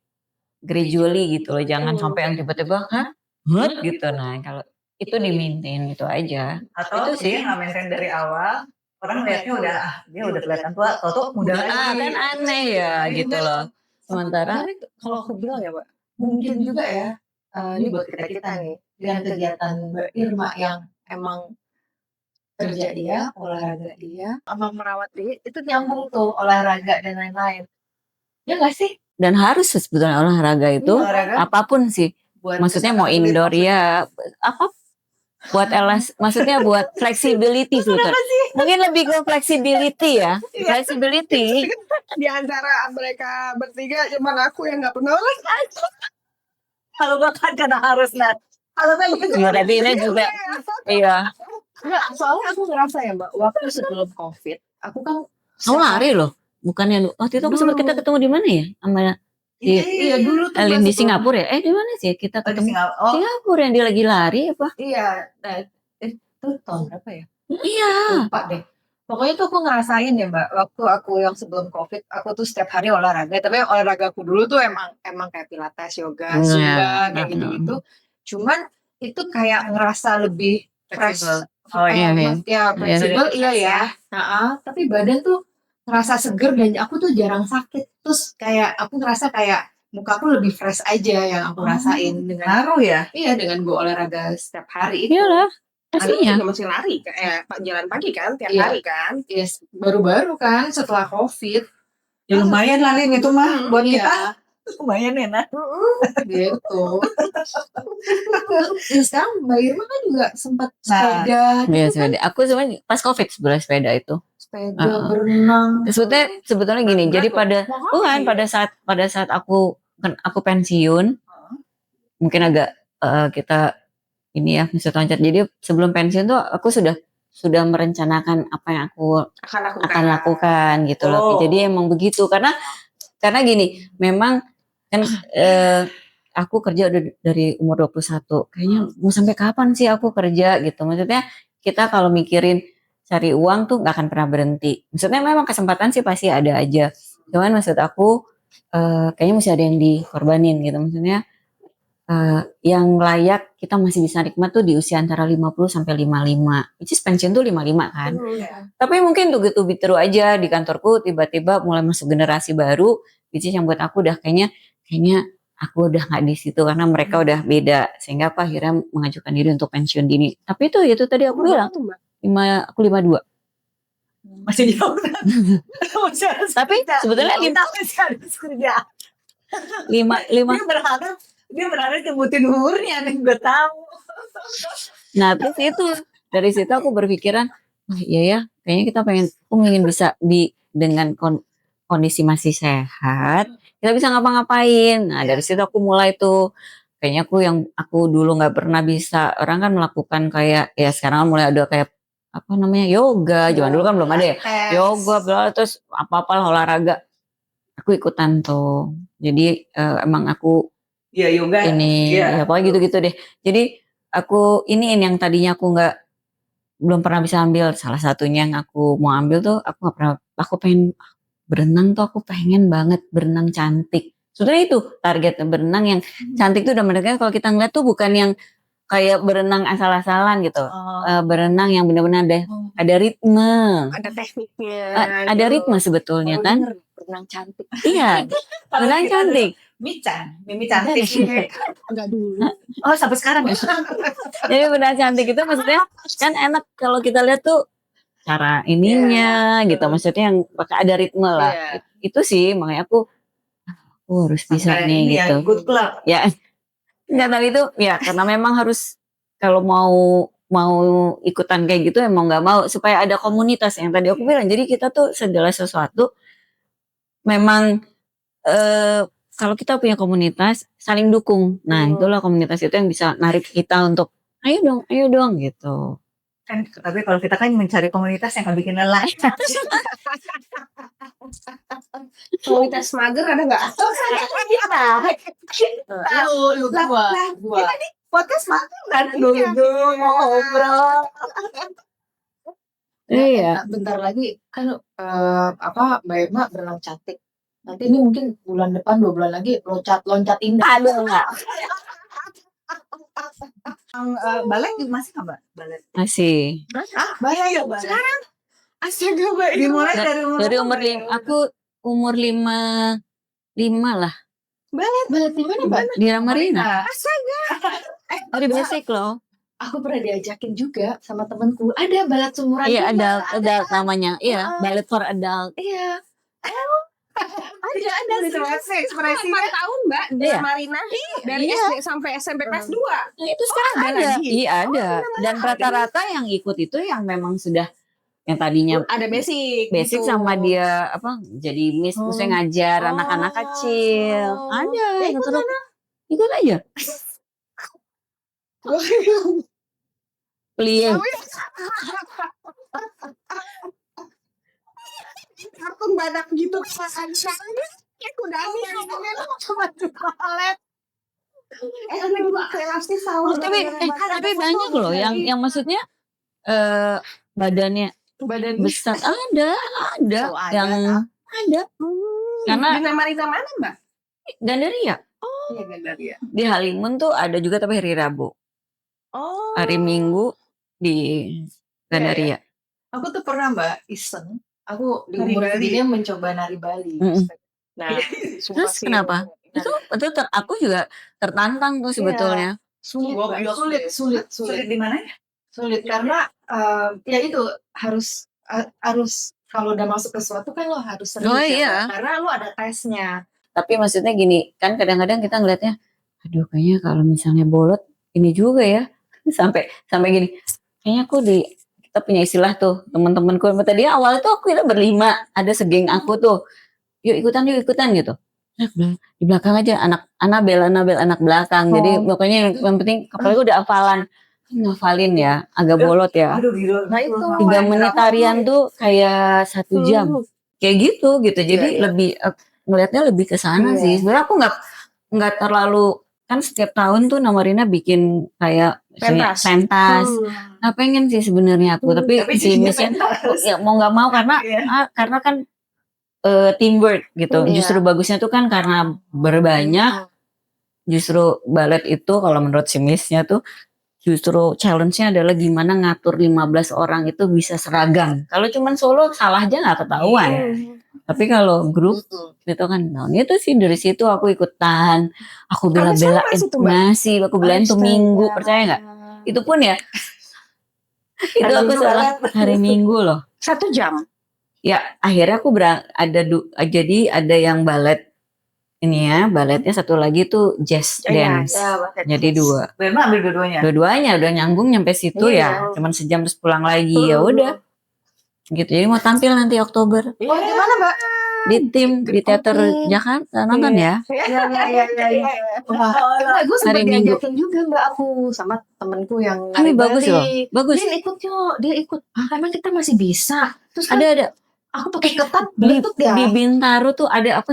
Speaker 1: gradually gitu loh, jangan sampai yang tiba-tiba gitu. Nah kalau itu di maintain itu aja.
Speaker 2: Atau
Speaker 1: itu sih
Speaker 2: nggak maintain dari awal, orang lihatnya dia udah kelihatan tua, toto muda lagi.
Speaker 1: Kan aneh ya gitu loh. Sementara
Speaker 5: kalau aku bilang ya Mbak,
Speaker 3: mungkin juga ya. Ini buat kita nih dengan kegiatan Mbak Irma yang emang kerja dia, olahraga dia,
Speaker 5: sama merawat dia
Speaker 3: itu nyambung tuh olahraga dan lain-lain. Ya nggak sih?
Speaker 1: dan harus sebetulnya olahraga itu apapun sih. Maksudnya mau indoor ya apa buat maksudnya buat flexibility sebetulnya. Mungkin lebih ke flexibility ya. Flexibility.
Speaker 5: di antara mereka bertiga cuman aku yang nggak pernah olahraga.
Speaker 2: Kalau bahkan karena harus Kalau saya begitu.
Speaker 1: Iya, tapi ini juga iya.
Speaker 3: Enggak, soalnya aku ngerasa ya Mbak, waktu sebelum COVID, aku kan
Speaker 1: Kamu lari loh. Bukannya waktu itu sempat kita ketemu di mana ya? Sama
Speaker 3: Iya dulu tuh
Speaker 1: Alin
Speaker 3: Mbak,
Speaker 1: di
Speaker 3: sebelum-
Speaker 1: Singapura ya? Di mana sih kita
Speaker 2: Oh, di
Speaker 1: ketemu?
Speaker 2: Singapura. Oh,
Speaker 1: Singapura yang dia lagi lari apa?
Speaker 3: Iya, nah itu tahun berapa ya?
Speaker 1: Iya.
Speaker 3: Lupa deh. Pokoknya tuh aku ngerasain ya Mbak, waktu aku yang sebelum COVID, aku tuh setiap hari olahraga. Tapi olahraga aku dulu tuh emang kayak pilates, yoga,
Speaker 1: Iya.
Speaker 3: zumba, kayak gitu-gitu. Cuman itu kayak ngerasa lebih fresh.
Speaker 2: Fleksibel. Oh,
Speaker 1: iya, iya.
Speaker 3: Ya, fleksibel iya ya. Tapi badan tuh ngerasa seger dan aku tuh jarang sakit. Terus kayak aku ngerasa kayak muka aku lebih fresh aja yang aku rasain dengan
Speaker 2: ngaruh ya.
Speaker 3: dengan gue olahraga setiap hari itu.
Speaker 1: Iyalah.
Speaker 5: Aku
Speaker 1: Pastinya.
Speaker 5: juga masih lari, Pak, jalan pagi kan, tiap
Speaker 3: Iya.
Speaker 5: hari kan.
Speaker 3: Yes, baru-baru kan setelah COVID
Speaker 2: Ya lumayan lah Lin itu mah buat
Speaker 3: iya,
Speaker 2: kita. Lumayan enak.
Speaker 3: gitu. Ya sekarang Mbak Irma kan juga sempat
Speaker 2: Nah.
Speaker 3: sepeda,
Speaker 1: Iya, sepeda. Aku sebenarnya pas COVID sebenarnya sepeda itu.
Speaker 3: sepeda berenang.
Speaker 1: Sebetulnya gini. Jadi pada saat aku pensiun, mungkin agak kita ini ya mesti loncat. Jadi sebelum pensiun tuh aku sudah merencanakan apa yang aku akan lakukan gitu loh.
Speaker 2: Oh.
Speaker 1: Jadi emang begitu karena gini, memang kan aku kerja udah dari umur 21. Kayaknya mau sampai kapan sih aku kerja gitu. Maksudnya kita kalau mikirin cari uang tuh nggak akan pernah berhenti. Maksudnya memang kesempatan sih pasti ada aja. Cuman maksud aku kayaknya mesti ada yang dikorbanin gitu. Maksudnya yang layak kita masih bisa nikmat tuh di usia antara 50 sampai 55. Which is pensiun tuh 55 kan. Tapi mungkin tuh gitu biteru aja di kantorku tiba-tiba mulai masuk generasi baru, which is yang buat aku udah kayaknya aku udah nggak di situ karena mereka udah beda sehingga aku akhirnya mengajukan diri untuk pensiun dini. Tapi itu tadi aku bilang aku 52.
Speaker 2: Masih jauh. Masih harus
Speaker 1: Tapi
Speaker 2: kerja.
Speaker 1: sebetulnya
Speaker 2: kita masih harus kerja.
Speaker 1: 5
Speaker 2: Dia berharap nyebutin umurnya nih gue tahu.
Speaker 1: Nah terus itu dari situ aku berpikiran, wah iya ya, kayaknya aku ingin bisa dengan kondisi masih sehat, kita bisa ngapa-ngapain. Nah dari situ aku mulai tuh, kayaknya aku dulu nggak pernah bisa, orang kan melakukan kayak ya sekarang mulai ada kayak apa namanya yoga, zaman dulu kan belum ada ya, yoga, terus apa-apa olahraga, aku ikutan tuh. Jadi emang aku
Speaker 2: Iya yoga.
Speaker 1: ini ya pokoknya gitu-gitu deh. Jadi aku ini yang tadinya aku belum pernah bisa ambil, salah satunya yang aku mau ambil tuh aku pengen berenang tuh, aku pengen banget berenang cantik. Sebenarnya itu target berenang yang cantik tuh udah mendengar kalau kita ngeliat tuh bukan yang kayak berenang asal-asalan gitu. Berenang yang benar-benar ada ritme.
Speaker 5: Ada tekniknya.
Speaker 1: Ada ritme sebetulnya kan?
Speaker 3: Berenang cantik.
Speaker 1: Iya, berenang cantik.
Speaker 2: Mimi cantik.
Speaker 3: Enggak dulu.
Speaker 2: Oh sampai sekarang ya.
Speaker 1: Jadi berenang cantik itu maksudnya kan enak kalau kita lihat tuh cara ininya gitu. Maksudnya yang pakai ada ritme lah. Itu sih makanya aku harus bisa
Speaker 2: Sampai
Speaker 1: nih
Speaker 2: ini
Speaker 1: gitu.
Speaker 2: Ya, good club.
Speaker 1: Ya, nggak tahu itu ya karena memang harus kalau mau ikutan kayak gitu emang nggak mau supaya ada komunitas yang tadi aku bilang. Jadi kita tuh segala sesuatu memang kalau kita punya komunitas saling dukung. Nah itulah komunitas itu yang bisa narik kita untuk ayo dong gitu.
Speaker 2: Kan tapi kalau kita kan mencari komunitas yang kan bikin lelah.
Speaker 5: Komunitas mager ada nggak?
Speaker 2: Tahu lu
Speaker 3: Gua.
Speaker 2: Kita nih podcast makan kan dulu mau ngobrol.
Speaker 1: Iya.
Speaker 3: Bentar lagi kan Mbak Irma berenang cantik. Nanti ini mungkin bulan depan 2 bulan lagi loncat indah.
Speaker 1: Aduh nggak.
Speaker 2: Balet masih nggak Mbak? Balet.
Speaker 1: Masih.
Speaker 2: Banyak ya Mbak.
Speaker 5: Sekarang astaga Mbak.
Speaker 2: Dimulai
Speaker 1: Dari umur 5, aku umur 5 lah
Speaker 3: Balet di mana Mbak?
Speaker 1: di Ramarina.
Speaker 5: Astaga.
Speaker 1: Dari basic loh.
Speaker 3: Aku pernah diajakin juga sama temanku. Ada balet sumuran.
Speaker 1: Iya
Speaker 3: juga.
Speaker 1: adult namanya. Iya, ballet for adult.
Speaker 3: Iya.
Speaker 5: Ada
Speaker 2: ekspresinya.
Speaker 5: 4 tahun Mbak di
Speaker 1: Iya.
Speaker 5: Marina dari
Speaker 1: Iya.
Speaker 5: SD sampai SMP kelas 2.
Speaker 1: Nah, itu sekarang
Speaker 5: ada
Speaker 1: ada.
Speaker 5: lagi?
Speaker 1: Iya ada. Dan rata-rata yang ikut itu yang memang sudah yang tadinya
Speaker 5: Ada basic
Speaker 1: basic
Speaker 5: gitu.
Speaker 1: sama dia jadi miss, maksudnya ngajar anak-anak kecil. Ada.
Speaker 5: Ya, ikut
Speaker 1: ikut aja. Plie.
Speaker 5: Kartun badak gitu kan. Kayak kudanya cuma di toilet. Tapi juga elastis sahur.
Speaker 1: Tapi banyak loh yang maksudnya badannya
Speaker 3: Badan
Speaker 1: besar. Ada
Speaker 2: Oh, ada,
Speaker 1: yang ada. Karena
Speaker 5: Di Marina mana, Mbak?
Speaker 1: Gandaria
Speaker 2: Iya Gandaria.
Speaker 1: di Halimun tuh ada juga tapi hari Rabu.
Speaker 5: Oh.
Speaker 1: Hari Minggu di Gandaria.
Speaker 3: Aku tuh pernah Mbak iseng. Aku di
Speaker 2: Nari
Speaker 3: umur
Speaker 2: Bali.
Speaker 3: segini mencoba nari Bali.
Speaker 1: Mm-mm.
Speaker 5: Nah,
Speaker 1: Terus kenapa? Itu aku juga tertantang tuh sebetulnya.
Speaker 3: Sulit,
Speaker 2: Gua
Speaker 3: Mbak.
Speaker 2: bilang
Speaker 3: sulit,
Speaker 2: Sulit di mana?
Speaker 3: sulit karena ya itu harus kalau udah masuk ke sesuatu kan lo harus serius
Speaker 1: Oh,
Speaker 3: ya,
Speaker 1: iya.
Speaker 3: Mbak. Karena lo ada tesnya.
Speaker 1: Tapi maksudnya gini, kan kadang-kadang kita ngelihatnya, aduh kayaknya kalau misalnya bolot ini juga ya. Sampai gini. Kayaknya kita punya istilah tuh, teman-temanku. Tadi awalnya tuh kita berlima, ada segeng aku tuh. Yuk ikutan gitu. Di belakang aja Anabel anak belakang. Jadi pokoknya yang penting apalagi udah hafalan. Ngafalin ya, agak bolot ya.
Speaker 2: Aduh gitu.
Speaker 5: Nah itu
Speaker 1: 3 menit tarian tuh kayak 1 jam. Kayak gitu. Jadi
Speaker 2: Iya.
Speaker 1: lebih ngelihatnya lebih ke sana
Speaker 5: Iya.
Speaker 1: sih. Sebenarnya aku nggak terlalu, kan setiap tahun tuh Namarina bikin kayak misalnya pentas. Nah, pengen sih sebenarnya aku, tapi si
Speaker 2: jadinya
Speaker 1: Miss-nya
Speaker 2: pentas.
Speaker 1: ya mau nggak mau karena
Speaker 2: Iya.
Speaker 1: kan teamwork gitu.
Speaker 5: Iya.
Speaker 1: Justru bagusnya tuh kan karena berbanyak. Justru balet itu kalau menurut si Miss-nya tuh justru challenge-nya adalah gimana ngatur 15 orang itu bisa seragam. Kalau cuman solo salah aja nggak ketahuan. Tapi kalau grup itu kan, nah itu sih dari situ aku ikutan, aku bela-belain masih, aku belain tuh Minggu, percaya nggak? Itu pun ya, itu aku salah hari Minggu loh.
Speaker 5: 1 jam.
Speaker 1: Ya akhirnya aku jadi ada yang balet ini ya, baletnya satu lagi tuh jazz dance. Jadi 2.
Speaker 2: Dan ambil dua-duanya.
Speaker 1: Dua-duanya udah nyambung nyampe situ ya, cuman sejam terus pulang lagi ya udah. Gitu. Jadi mau tampil nanti Oktober
Speaker 3: Oh, gimana Mbak?
Speaker 1: di teater Jakarta, nonton ya.
Speaker 3: Iya. Wah, gue sempat
Speaker 1: Hari Minggu.
Speaker 3: diajakin juga Mbak aku sama temenku yang
Speaker 1: Tapi
Speaker 3: nari
Speaker 1: bagus
Speaker 3: Bali.
Speaker 1: loh, bagus.
Speaker 3: Dia ikut yuk, dia ikut. Emang kita masih bisa. Terus kan
Speaker 1: Ada
Speaker 3: aku pakai ketat
Speaker 1: di
Speaker 3: belutut ya.
Speaker 1: Bintaro tuh ada apa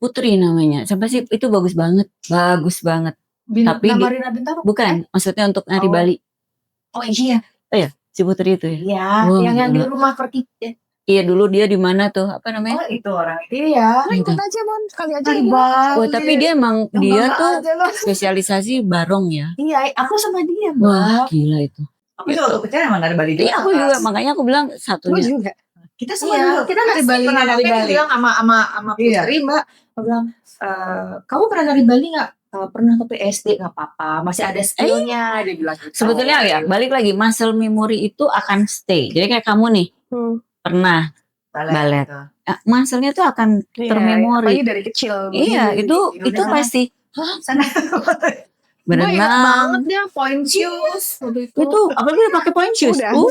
Speaker 1: Putri namanya. Siapa sih? Itu bagus banget. Tapi
Speaker 3: Namarina Bintaro.
Speaker 1: bukan, maksudnya untuk nari
Speaker 3: Oh.
Speaker 1: Bali.
Speaker 3: Oh iya.
Speaker 1: Si Putri itu ya.
Speaker 3: Iya,
Speaker 1: Wah,
Speaker 3: yang di
Speaker 1: gila.
Speaker 3: rumah pergi.
Speaker 1: Iya, dulu dia di mana tuh? Apa namanya?
Speaker 2: Oh itu orang itu.
Speaker 3: Iya.
Speaker 5: Ikut aja Mon, kali aja.
Speaker 3: Nari Bali.
Speaker 1: Oh, tapi dia emang
Speaker 3: Yang
Speaker 1: dia
Speaker 3: bangga
Speaker 1: tuh
Speaker 3: aja loh.
Speaker 1: spesialisasi barong ya.
Speaker 3: Iya, aku sama dia,
Speaker 1: Wah,
Speaker 3: Mbak.
Speaker 1: gila itu.
Speaker 2: Itu waktu kecil emang dari Bali juga.
Speaker 1: Iya, aku juga makanya aku bilang
Speaker 5: Gue
Speaker 1: satunya.
Speaker 5: juga.
Speaker 2: Kita semua
Speaker 3: Iya,
Speaker 2: dulu.
Speaker 3: kita nari Bali.
Speaker 2: Pernah nari Bali.
Speaker 3: bilang sama
Speaker 2: Iya.
Speaker 3: Putri, Mbak. Aku bilang, kamu pernah nari Bali nggak? Pernah, tapi SD nggak apa-apa. Masih ada skillnya, dia bilang gitu.
Speaker 1: Sebetulnya ya, balik lagi muscle memory itu akan stay. Jadi kayak kamu nih pernah balet.
Speaker 2: Gitu.
Speaker 1: Muscle-nya tuh akan termemori.
Speaker 5: Apalagi dari kecil.
Speaker 1: Iya, itu
Speaker 2: Udah.
Speaker 1: pasti.
Speaker 2: Sana.
Speaker 5: Gue ingat
Speaker 1: Berenang.
Speaker 5: banget dia point shoes waktu itu.
Speaker 1: Itu apalagi udah pakai point shoes.
Speaker 5: Udah.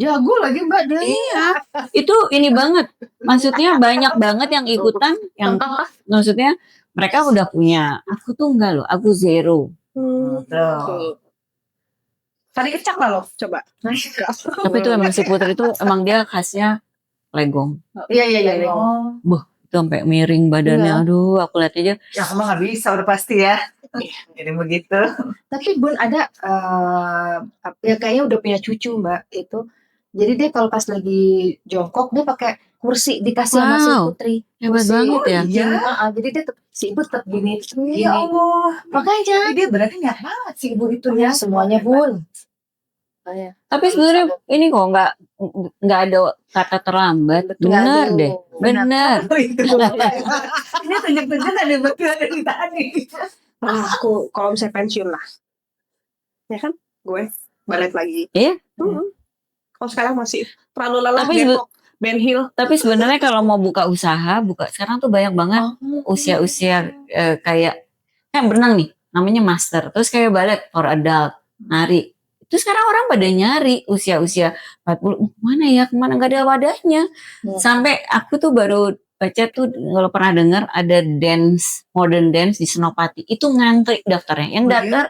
Speaker 3: Jago lagi Mbak dia.
Speaker 1: Iya. Itu ini banget. Maksudnya banyak banget yang ikutan, yang maksudnya mereka udah punya. Aku tuh enggak loh, aku zero.
Speaker 2: Tuh.
Speaker 5: Tadi kecak lah lo, coba.
Speaker 1: Tapi itu emang si Putri itu emang dia khasnya legong.
Speaker 3: Iya.
Speaker 2: Oh.
Speaker 1: Itu sampai miring badannya. Aduh, aku lihat aja.
Speaker 2: Ya kamu nggak bisa udah pasti ya. Jadi begitu.
Speaker 3: Tapi Bun ada ya kayaknya udah punya cucu Mbak itu. Jadi dia kalau pas lagi jongkok dia pakai kursi dikasih sama si
Speaker 1: Wow.
Speaker 3: Putri.
Speaker 1: Hebat
Speaker 3: Kursi.
Speaker 1: banget ya.
Speaker 2: Iya.
Speaker 3: Jadi dia si ibu tetap gini.
Speaker 2: Ya Allah.
Speaker 3: Makanya
Speaker 2: Jadi dia berarti niat banget sih ibu itu ya.
Speaker 3: semuanya Bun.
Speaker 1: Tapi sebenarnya ini kok nggak ada kata terlambat. Bener
Speaker 3: Aduh.
Speaker 1: deh. Bener.
Speaker 2: Oh, itu. Ini tunjuk-tunjuk ada betul dari tadi.
Speaker 5: Aku kalau misalnya pensiun lah. Ya kan? Gue balik lagi.
Speaker 1: Iya.
Speaker 5: Kalau sekarang masih terlalu lelah
Speaker 1: Tapi
Speaker 5: Depok, Ben Hill.
Speaker 1: Tapi sebenarnya kalau mau buka usaha, sekarang tuh banyak banget usia-usia kayak berenang nih, namanya master. Terus kayak balet for adult, nari. Itu sekarang orang pada nyari usia-usia 40, mana ya, kemana nggak ada wadahnya. Sampai aku tuh baru baca tuh kalau pernah dengar ada modern dance di Senopati. Itu ngantri daftarnya.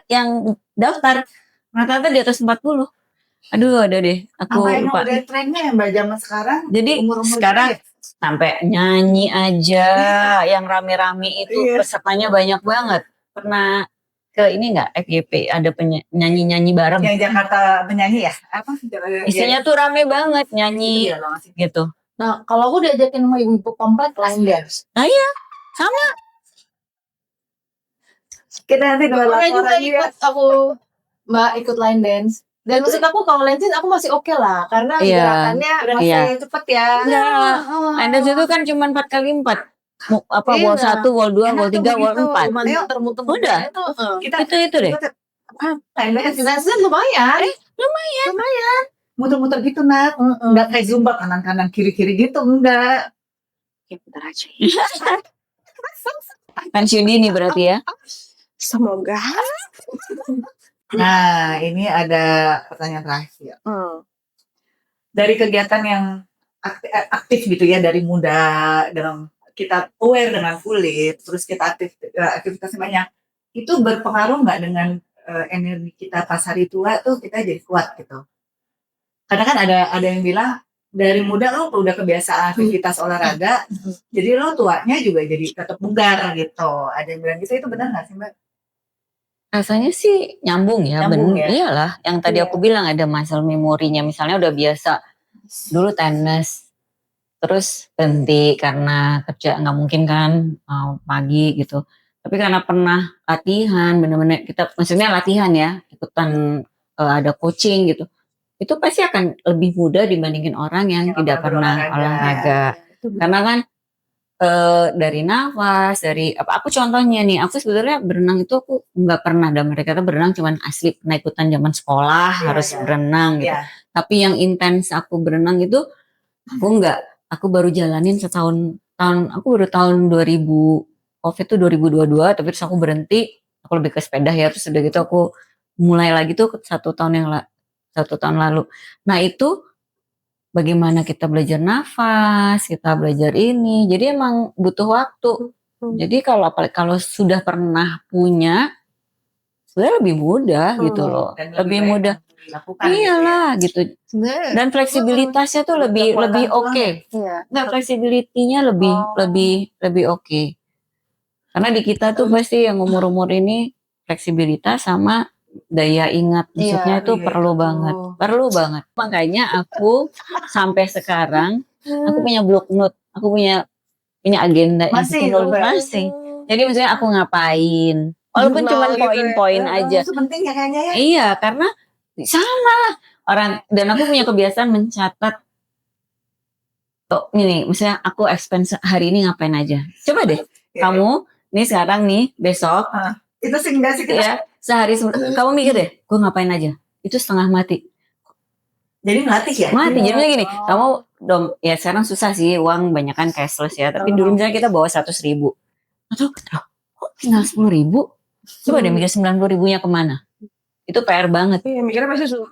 Speaker 1: Yang daftar rata-rata di atas 40. Aduh, ada deh. Aku
Speaker 2: Apa yang
Speaker 1: lupa.
Speaker 2: udah trennya ya Mbak zaman sekarang?
Speaker 1: Jadi
Speaker 2: Umur-umur
Speaker 1: sekarang
Speaker 2: gitu
Speaker 1: sampai nyanyi aja yang rame-rame itu
Speaker 2: Iya.
Speaker 1: pesertanya banyak banget. Pernah ke ini nggak FYP ada nyanyi-nyanyi bareng.
Speaker 2: ya? Yang Jakarta menyanyi ya? Apa?
Speaker 1: Isinya tuh rame banget nyanyi
Speaker 2: Iya, loh.
Speaker 1: gitu.
Speaker 3: Nah, kalau aku diajakin sama ibu komplek line dance.
Speaker 1: Nah iya, sama.
Speaker 2: Kita nanti kalau
Speaker 3: Pernah juga
Speaker 2: laporan ya.
Speaker 3: ikut aku Mbak ikut line dance. Dan maksud aku kalau line dance aku masih oke lah karena
Speaker 1: Iya.
Speaker 3: gerakannya masih
Speaker 1: Iya.
Speaker 3: cepet ya.
Speaker 1: Enggak. Line dance itu kan cuma 4x4. Wall 1, wall 2,
Speaker 2: Enak
Speaker 1: wall
Speaker 2: tuh
Speaker 1: 3, wall
Speaker 2: begitu.
Speaker 1: 4.
Speaker 2: Ayo,
Speaker 3: Muter-muter
Speaker 1: Udah.
Speaker 3: itu.
Speaker 2: Kita
Speaker 1: Itu deh.
Speaker 2: Line dance.
Speaker 3: Dance lumayan.
Speaker 2: Muter-muter gitu Nat. Enggak kayak zumba kanan-kanan kiri-kiri gitu, enggak.
Speaker 5: Ya bentar aja.
Speaker 1: Pensiun dini berarti ya.
Speaker 5: Semoga.
Speaker 2: Nah, ini ada pertanyaan terakhir. Dari kegiatan yang aktif gitu ya dari muda dalam kita aware dengan kulit, terus kita aktivitasnya banyak, itu berpengaruh nggak dengan energi kita pas hari tua tuh kita jadi kuat gitu? Karena kan ada yang bilang dari muda lo udah kebiasaan aktivitas olahraga, jadi lo tuanya juga jadi tetap bugar gitu. Ada yang bilang gitu, itu benar nggak sih Mbak?
Speaker 1: Rasanya sih nyambung ya,
Speaker 2: Nyambung ya?
Speaker 1: Iyalah, yang tadi
Speaker 2: Iya.
Speaker 1: aku bilang ada muscle memorinya, misalnya udah biasa dulu tenis, terus berhenti karena kerja nggak mungkin kan pagi gitu. Tapi karena pernah latihan, bener-bener kita, maksudnya latihan ya, ikutan ada coaching gitu, itu pasti akan lebih mudah dibandingin orang yang tidak pernah olahraga. Karena kan dari nafas, dari aku contohnya nih, aku sebenarnya berenang itu aku nggak pernah, dan mereka tuh berenang cuman asli pernah ikutan zaman sekolah harus berenang gitu.
Speaker 2: Iya.
Speaker 1: Tapi yang intens aku berenang itu aku nggak, aku baru jalanin aku baru tahun 2000 COVID tuh 2022, tapi terus aku berhenti, aku lebih ke sepeda ya, terus udah gitu aku mulai lagi tuh 1 tahun lalu. Nah itu bagaimana kita belajar nafas, kita belajar ini. Jadi emang butuh waktu. Jadi kalau sudah pernah punya, sebenarnya lebih mudah gitu loh.
Speaker 2: Dan
Speaker 1: Lebih
Speaker 2: baik
Speaker 1: mudah.
Speaker 2: untuk dilakukan
Speaker 1: Iyalah gitu.
Speaker 3: Sebenarnya
Speaker 1: Dan fleksibilitasnya tuh lebih oke.
Speaker 3: iya.
Speaker 1: Nggak, fleksibilitinya lebih oke. Karena di kita tuh pasti yang umur-umur ini fleksibilitas sama daya ingat, maksudnya itu perlu banget. Makanya aku sampai sekarang aku punya block note, aku punya agenda yang
Speaker 2: Masih,
Speaker 1: nulis
Speaker 2: Mbak?
Speaker 1: masih. Jadi maksudnya aku ngapain, walaupun cuma poin-poin aja.
Speaker 2: Itu penting ya kayaknya ya.
Speaker 1: Iya, karena sama lah orang, dan aku punya kebiasaan mencatat. Tuh, ini misalnya aku expense hari ini ngapain aja. Coba deh, kamu nih sekarang nih, besok,
Speaker 2: Itu sih enggak sih kita.
Speaker 1: ya sehari kamu mikir deh, gue ngapain aja. Itu setengah mati.
Speaker 2: Jadi melatih ya?
Speaker 1: Mati. Jadi misalnya gini, kamu ya sekarang susah sih uang banyak kan cashless ya. Tapi dulu misalnya kita bawa 100.000. Atau kok tinggal 10.000? Coba deh mikir 90.000-nya kemana? Itu PR banget.
Speaker 5: Iya, mikirnya pasti suruh.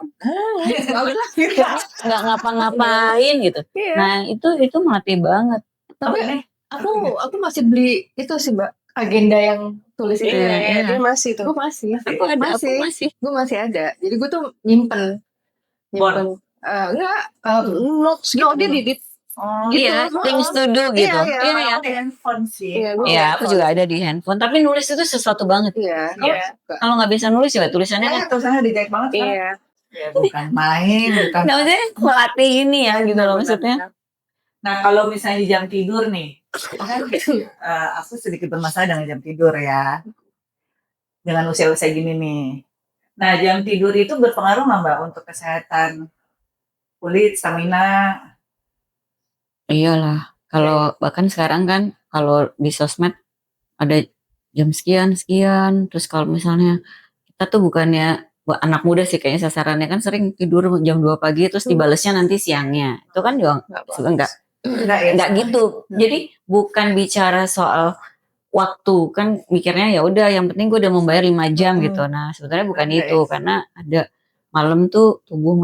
Speaker 1: Nggak ngapa-ngapain gitu.
Speaker 5: Iya.
Speaker 1: Nah itu melatih banget.
Speaker 3: Tapi aku masih beli itu sih Mbak, agenda yang tulis itu.
Speaker 5: Iya, dia masih tuh.
Speaker 3: Gue masih.
Speaker 1: Aku masih.
Speaker 3: Gue masih ada. Jadi gue tuh nyimpen. Enggak, notes gitu. Dia didit.
Speaker 1: Iya, things to do gitu.
Speaker 2: Iya ya. Di handphone sih.
Speaker 1: Iya, aku juga ada di handphone. Tapi nulis itu sesuatu banget.
Speaker 3: Iya.
Speaker 1: Kalau nggak bisa nulis ya tulisannya kan.
Speaker 2: Tulisannya dijahit banget kan?
Speaker 5: Iya.
Speaker 2: Ya, bukan main, bukan.
Speaker 1: Nggak, maksudnya melatih ini ya gitu loh maksudnya.
Speaker 2: Nah kalau misalnya jam tidur nih, kan aku sedikit bermasalah dengan jam tidur ya. Dengan usia-usia gini nih. Nah jam tidur itu berpengaruh nggak Mbak untuk kesehatan kulit, stamina?
Speaker 1: Iyalah, kalau bahkan sekarang kan kalau di sosmed ada jam sekian, terus kalau misalnya kita tuh bukannya anak muda sih kayaknya sasarannya kan sering tidur jam 2 pagi terus dibalesnya nanti siangnya. Itu kan juga enggak gitu. Jadi bukan bicara soal waktu, kan mikirnya ya udah yang penting gue udah membayar 5 jam gitu. Nah, sebenarnya bukan itu, karena ada malam tuh tubuh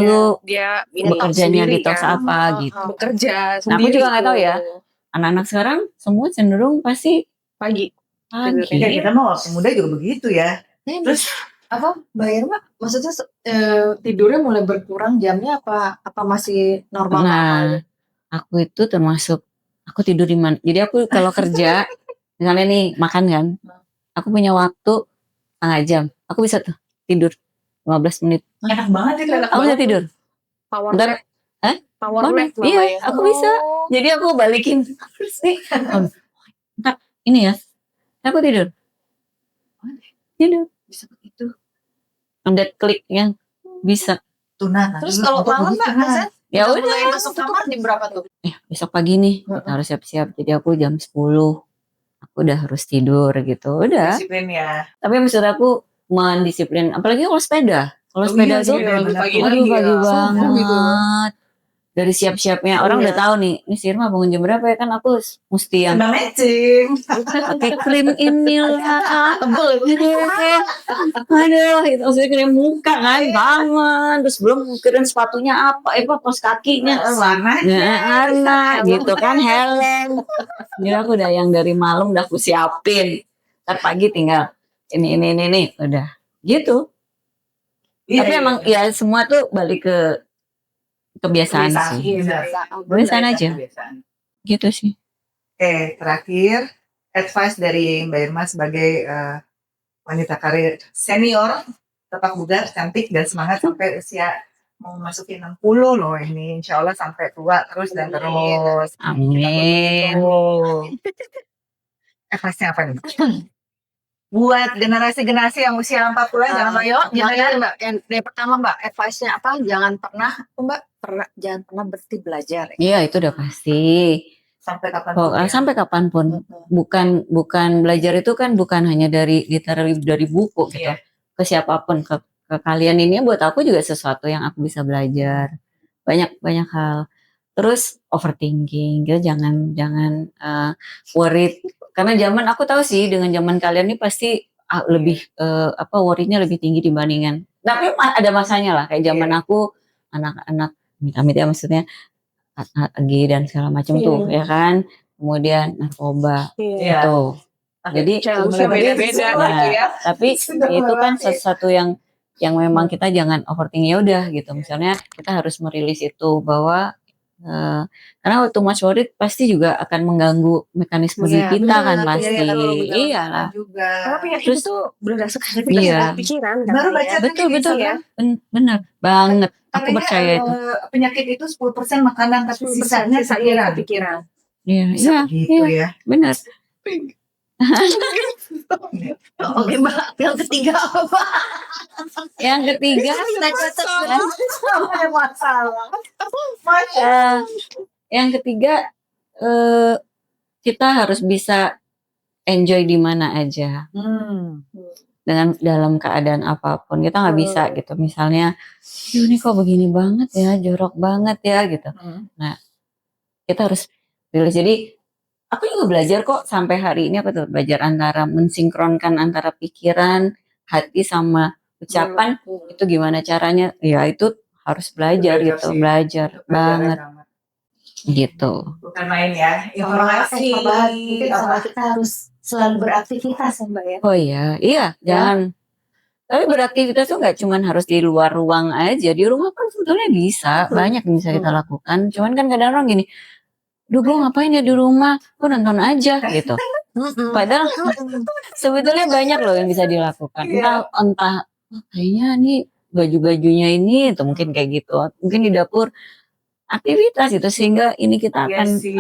Speaker 1: lu
Speaker 5: Dia
Speaker 1: bekerjanya detox apa gitu.
Speaker 5: bekerja
Speaker 1: Nah, aku
Speaker 5: sendiri.
Speaker 1: juga nggak tahu ya. anak-anak sekarang semua cenderung pasti
Speaker 3: Pagi.
Speaker 1: pagi.
Speaker 2: Kayak kita mah waktu muda juga begitu ya.
Speaker 3: Terus apa Mbak Irma? Maksudnya tidurnya mulai berkurang jamnya apa masih normal?
Speaker 1: Nah, aku itu termasuk aku tidur di mana. Jadi aku kalau kerja, misalnya nih makan kan, aku punya waktu setengah jam. Aku bisa tuh tidur 15 menit.
Speaker 2: Enak banget itu.
Speaker 3: Enak
Speaker 1: Aku bisa tidur.
Speaker 3: Power
Speaker 1: Bentar.
Speaker 3: nap.
Speaker 1: Hah?
Speaker 3: Power
Speaker 1: Mana?
Speaker 3: nap
Speaker 1: Iya,
Speaker 3: namanya.
Speaker 1: aku bisa. Jadi aku balikin terus nih. Bentar, ini ya. Aku tidur. Tidur.
Speaker 3: Bisa begitu.
Speaker 1: Udah klik ya. Bisa.
Speaker 2: Tuna.
Speaker 3: Terus kalau malam Mbak, Hasan,
Speaker 1: Ya
Speaker 3: udah
Speaker 1: udah.
Speaker 3: mulai masuk kamar di berapa tuh?
Speaker 1: Besok pagi nih kita harus siap-siap. Jadi aku jam 10 aku udah harus tidur gitu. Udah.
Speaker 2: Disiplin ya.
Speaker 1: Tapi maksud aku mendisiplin. Apalagi kalau sepeda. Kalau sepeda tuh
Speaker 3: pagi
Speaker 1: aduh
Speaker 3: lagi
Speaker 1: pagi
Speaker 3: ya.
Speaker 1: banget.
Speaker 3: Gitu.
Speaker 1: Dari siap-siapnya orang udah tahu nih. Ini si Irma bangun jam berapa ya, kan aku mesti yang
Speaker 2: Udah matching.
Speaker 1: pakai krim ini lah.
Speaker 3: Tebel
Speaker 1: Gitu ya. Aduh, itu maksudnya krim muka kan banget. Terus belum mikirin sepatunya apa, pas kakinya. Warna gitu kan, helm. Jadi aku udah yang dari malam udah aku siapin. Ntar pagi tinggal ini udah gitu. Tapi emang ya semua tuh balik ke kebiasaan sih. Kebiasaan aja. Gitu sih.
Speaker 2: Oke, terakhir advice dari Mbak Irma sebagai wanita karir senior, tetap bugar, cantik dan semangat sampai usia mau masukin 60 loh ini. Insya Allah sampai tua terus dan terus.
Speaker 1: Amin.
Speaker 2: Advice-nya apa nih? Buat generasi-generasi yang usia 40-an jangan loyo,
Speaker 3: Jangan Mbak, yang pertama Mbak, advice-nya apa? Jangan pernah berhenti belajar.
Speaker 1: Iya, itu udah pasti.
Speaker 2: sampai kapan?
Speaker 1: Sampai kapanpun. Bukan belajar itu kan bukan hanya dari literally dari buku gitu.
Speaker 2: Iya.
Speaker 1: Ke siapapun, ke kalian ini buat aku juga sesuatu yang aku bisa belajar. Banyak hal. Terus overthinking, gitu. Jangan worried. Karena zaman aku tahu sih dengan zaman kalian ini pasti lebih worry-nya lebih tinggi dibandingkan. Tapi ada masanya lah kayak zaman aku anak-anak amit-amit ya maksudnya lagi dan segala macam tuh ya kan. Kemudian narkoba itu. Jadi
Speaker 3: beda-beda
Speaker 1: nah,
Speaker 3: gitu ya.
Speaker 1: tapi itu kan sesuatu yang memang kita jangan overthinking, ya udah gitu. Misalnya kita harus merilis itu bahwa karena too much worried pasti juga akan mengganggu mekanisme
Speaker 3: Iya,
Speaker 1: kita
Speaker 3: benar,
Speaker 1: kan
Speaker 3: iya,
Speaker 1: pasti.
Speaker 3: betul.
Speaker 1: Iyalah.
Speaker 2: juga.
Speaker 5: Karena penyakit
Speaker 1: Terus-
Speaker 5: itu berdasarkan
Speaker 1: Iya.
Speaker 5: pikiran.
Speaker 2: Baru baca
Speaker 1: Betul
Speaker 2: tadi
Speaker 1: betul
Speaker 2: ya.
Speaker 1: benar banget. Aku
Speaker 2: Katanya,
Speaker 1: percaya itu.
Speaker 2: penyakit itu 10% makanan tapi sisanya pikiran.
Speaker 5: pikiran.
Speaker 1: Iya, iya,
Speaker 2: Gitu
Speaker 1: iya,
Speaker 2: ya.
Speaker 1: benar.
Speaker 3: Oke Mbak, yang ketiga apa?
Speaker 1: Yang ketiga,
Speaker 2: Masalah.
Speaker 1: yang ketiga kita harus bisa enjoy di mana aja dengan dalam keadaan apapun. Kita nggak bisa gitu. Misalnya, ini kok begini banget ya, jorok banget ya gitu. Nah, kita harus pilih. Jadi aku juga belajar kok sampai hari ini, aku tetap belajar antara mensinkronkan antara pikiran, hati sama ucapan. Itu gimana caranya? Ya itu harus belajar
Speaker 2: Belajar
Speaker 1: gitu,
Speaker 2: sih.
Speaker 1: belajar banget gitu.
Speaker 2: Bukan main ya. Informasi.
Speaker 3: Mungkin sama kita harus selalu beraktivitas ya Mbak ya.
Speaker 1: Oh iya, jangan. Tapi beraktivitas tuh nggak cuman harus di luar ruang aja, di rumah kan sebetulnya bisa, banyak yang bisa kita lakukan. Cuman kan kadang orang gini, duh gue ngapain ya di rumah, gue nonton aja gitu. Padahal sebetulnya banyak loh yang bisa dilakukan. Entah kayaknya nih baju-bajunya ini, atau mungkin kayak gitu. Mungkin di dapur aktivitas itu sehingga ini kita
Speaker 2: Iya
Speaker 1: akan
Speaker 2: sih.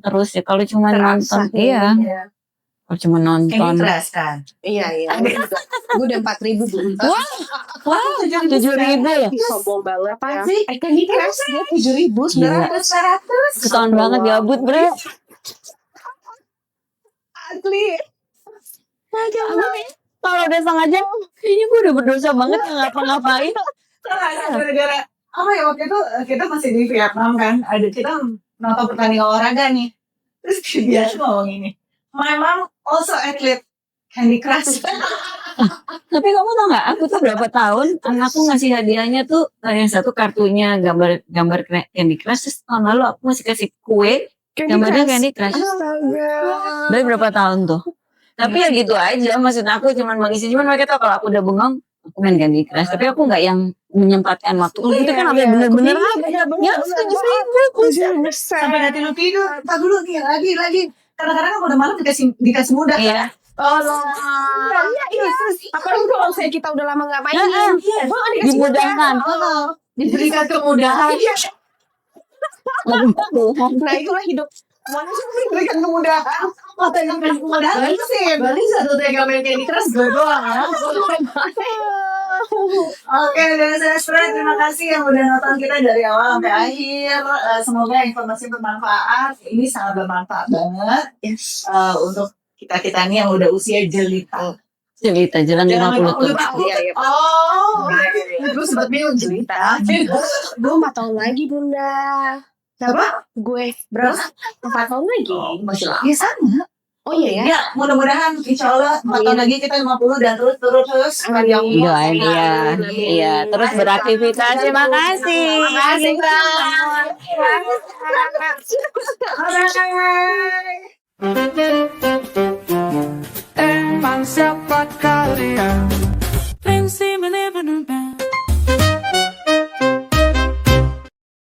Speaker 1: terus ya. Kalau cuma nonton, iya. Kalau cuma
Speaker 2: Candy
Speaker 1: nonton,
Speaker 2: Crush kan.
Speaker 3: Iya. Gue udah 4.000 dulu.
Speaker 1: wow, 7.000 ya.
Speaker 5: Sombong banget
Speaker 3: Apaan
Speaker 5: ya.
Speaker 3: sih? Candy Crush dia 7.000
Speaker 1: Gila.
Speaker 3: 900.
Speaker 1: Ketahuan banget gabut bre.
Speaker 5: Asli.
Speaker 1: Kalau udah setengah jam, kayaknya gue udah berdosa banget nggak ngapa-ngapain.
Speaker 2: Gara-gara apa ya waktu itu kita masih di Vietnam kan, ada kita nonton pertandingan olahraga nih, terus dia ngomong ini, my mom also athlete Candy Crush.
Speaker 1: Tapi kamu tau nggak? Aku tuh berapa tahun anakku ngasih hadiahnya tuh yang satu kartunya gambar Candy Crush. Terus tahun lalu aku masih kasih kue Yang ada Candy Crush.
Speaker 5: Astaga.
Speaker 1: Dari berapa tahun tuh? Tapi ya gitu aja, maksud aku cuman mengisi, cuman mereka tau kalau aku udah bengong, aku main Candy Crush. Tapi aku nggak yang menyempatkan waktu. Itu kan sampai bener-bener ya 100.000.
Speaker 2: Sampai nanti lu tidur. Tak dulu nih lagi. Kadang-kadang kalau udah malam dikasih mudah.
Speaker 1: Iya.
Speaker 5: Tolong. Iya. Apalagi kalau misalnya kita udah lama nggak main.
Speaker 1: Iya.
Speaker 5: Gua kan dikasih
Speaker 1: Dimudahkan.
Speaker 5: mudah.
Speaker 2: Diberikan kemudahan.
Speaker 5: Nah itulah hidup. Manusia diberikan kemudahan.
Speaker 2: Mata yang kasih kemudahan sih.
Speaker 3: Bali satu tega main Candy Crush gue doang ya.
Speaker 2: Oke, dari saya Stre, terima kasih yang udah nonton kita dari awal sampai akhir. Semoga informasi bermanfaat. Ini sangat bermanfaat banget untuk kita nih yang udah usia jelita.
Speaker 1: Jelita, jalan 50 tuh.
Speaker 2: Iya. Oh,
Speaker 3: Gue sempat bingung cerita.
Speaker 5: Gue 4 tahun lagi Bunda.
Speaker 2: siapa?
Speaker 5: Gue
Speaker 2: Berapa?
Speaker 5: 4 tahun lagi.
Speaker 2: Masih lama. Ya sama.
Speaker 5: Oh iya ya.
Speaker 2: Ya, mudah-mudahan insya Allah 4 tahun lagi kita 50 dan terus panjang umur.
Speaker 1: Doain dia. Iya, terus beraktivitas. Terima kasih.
Speaker 5: Terima kasih, Bang.
Speaker 2: Bye.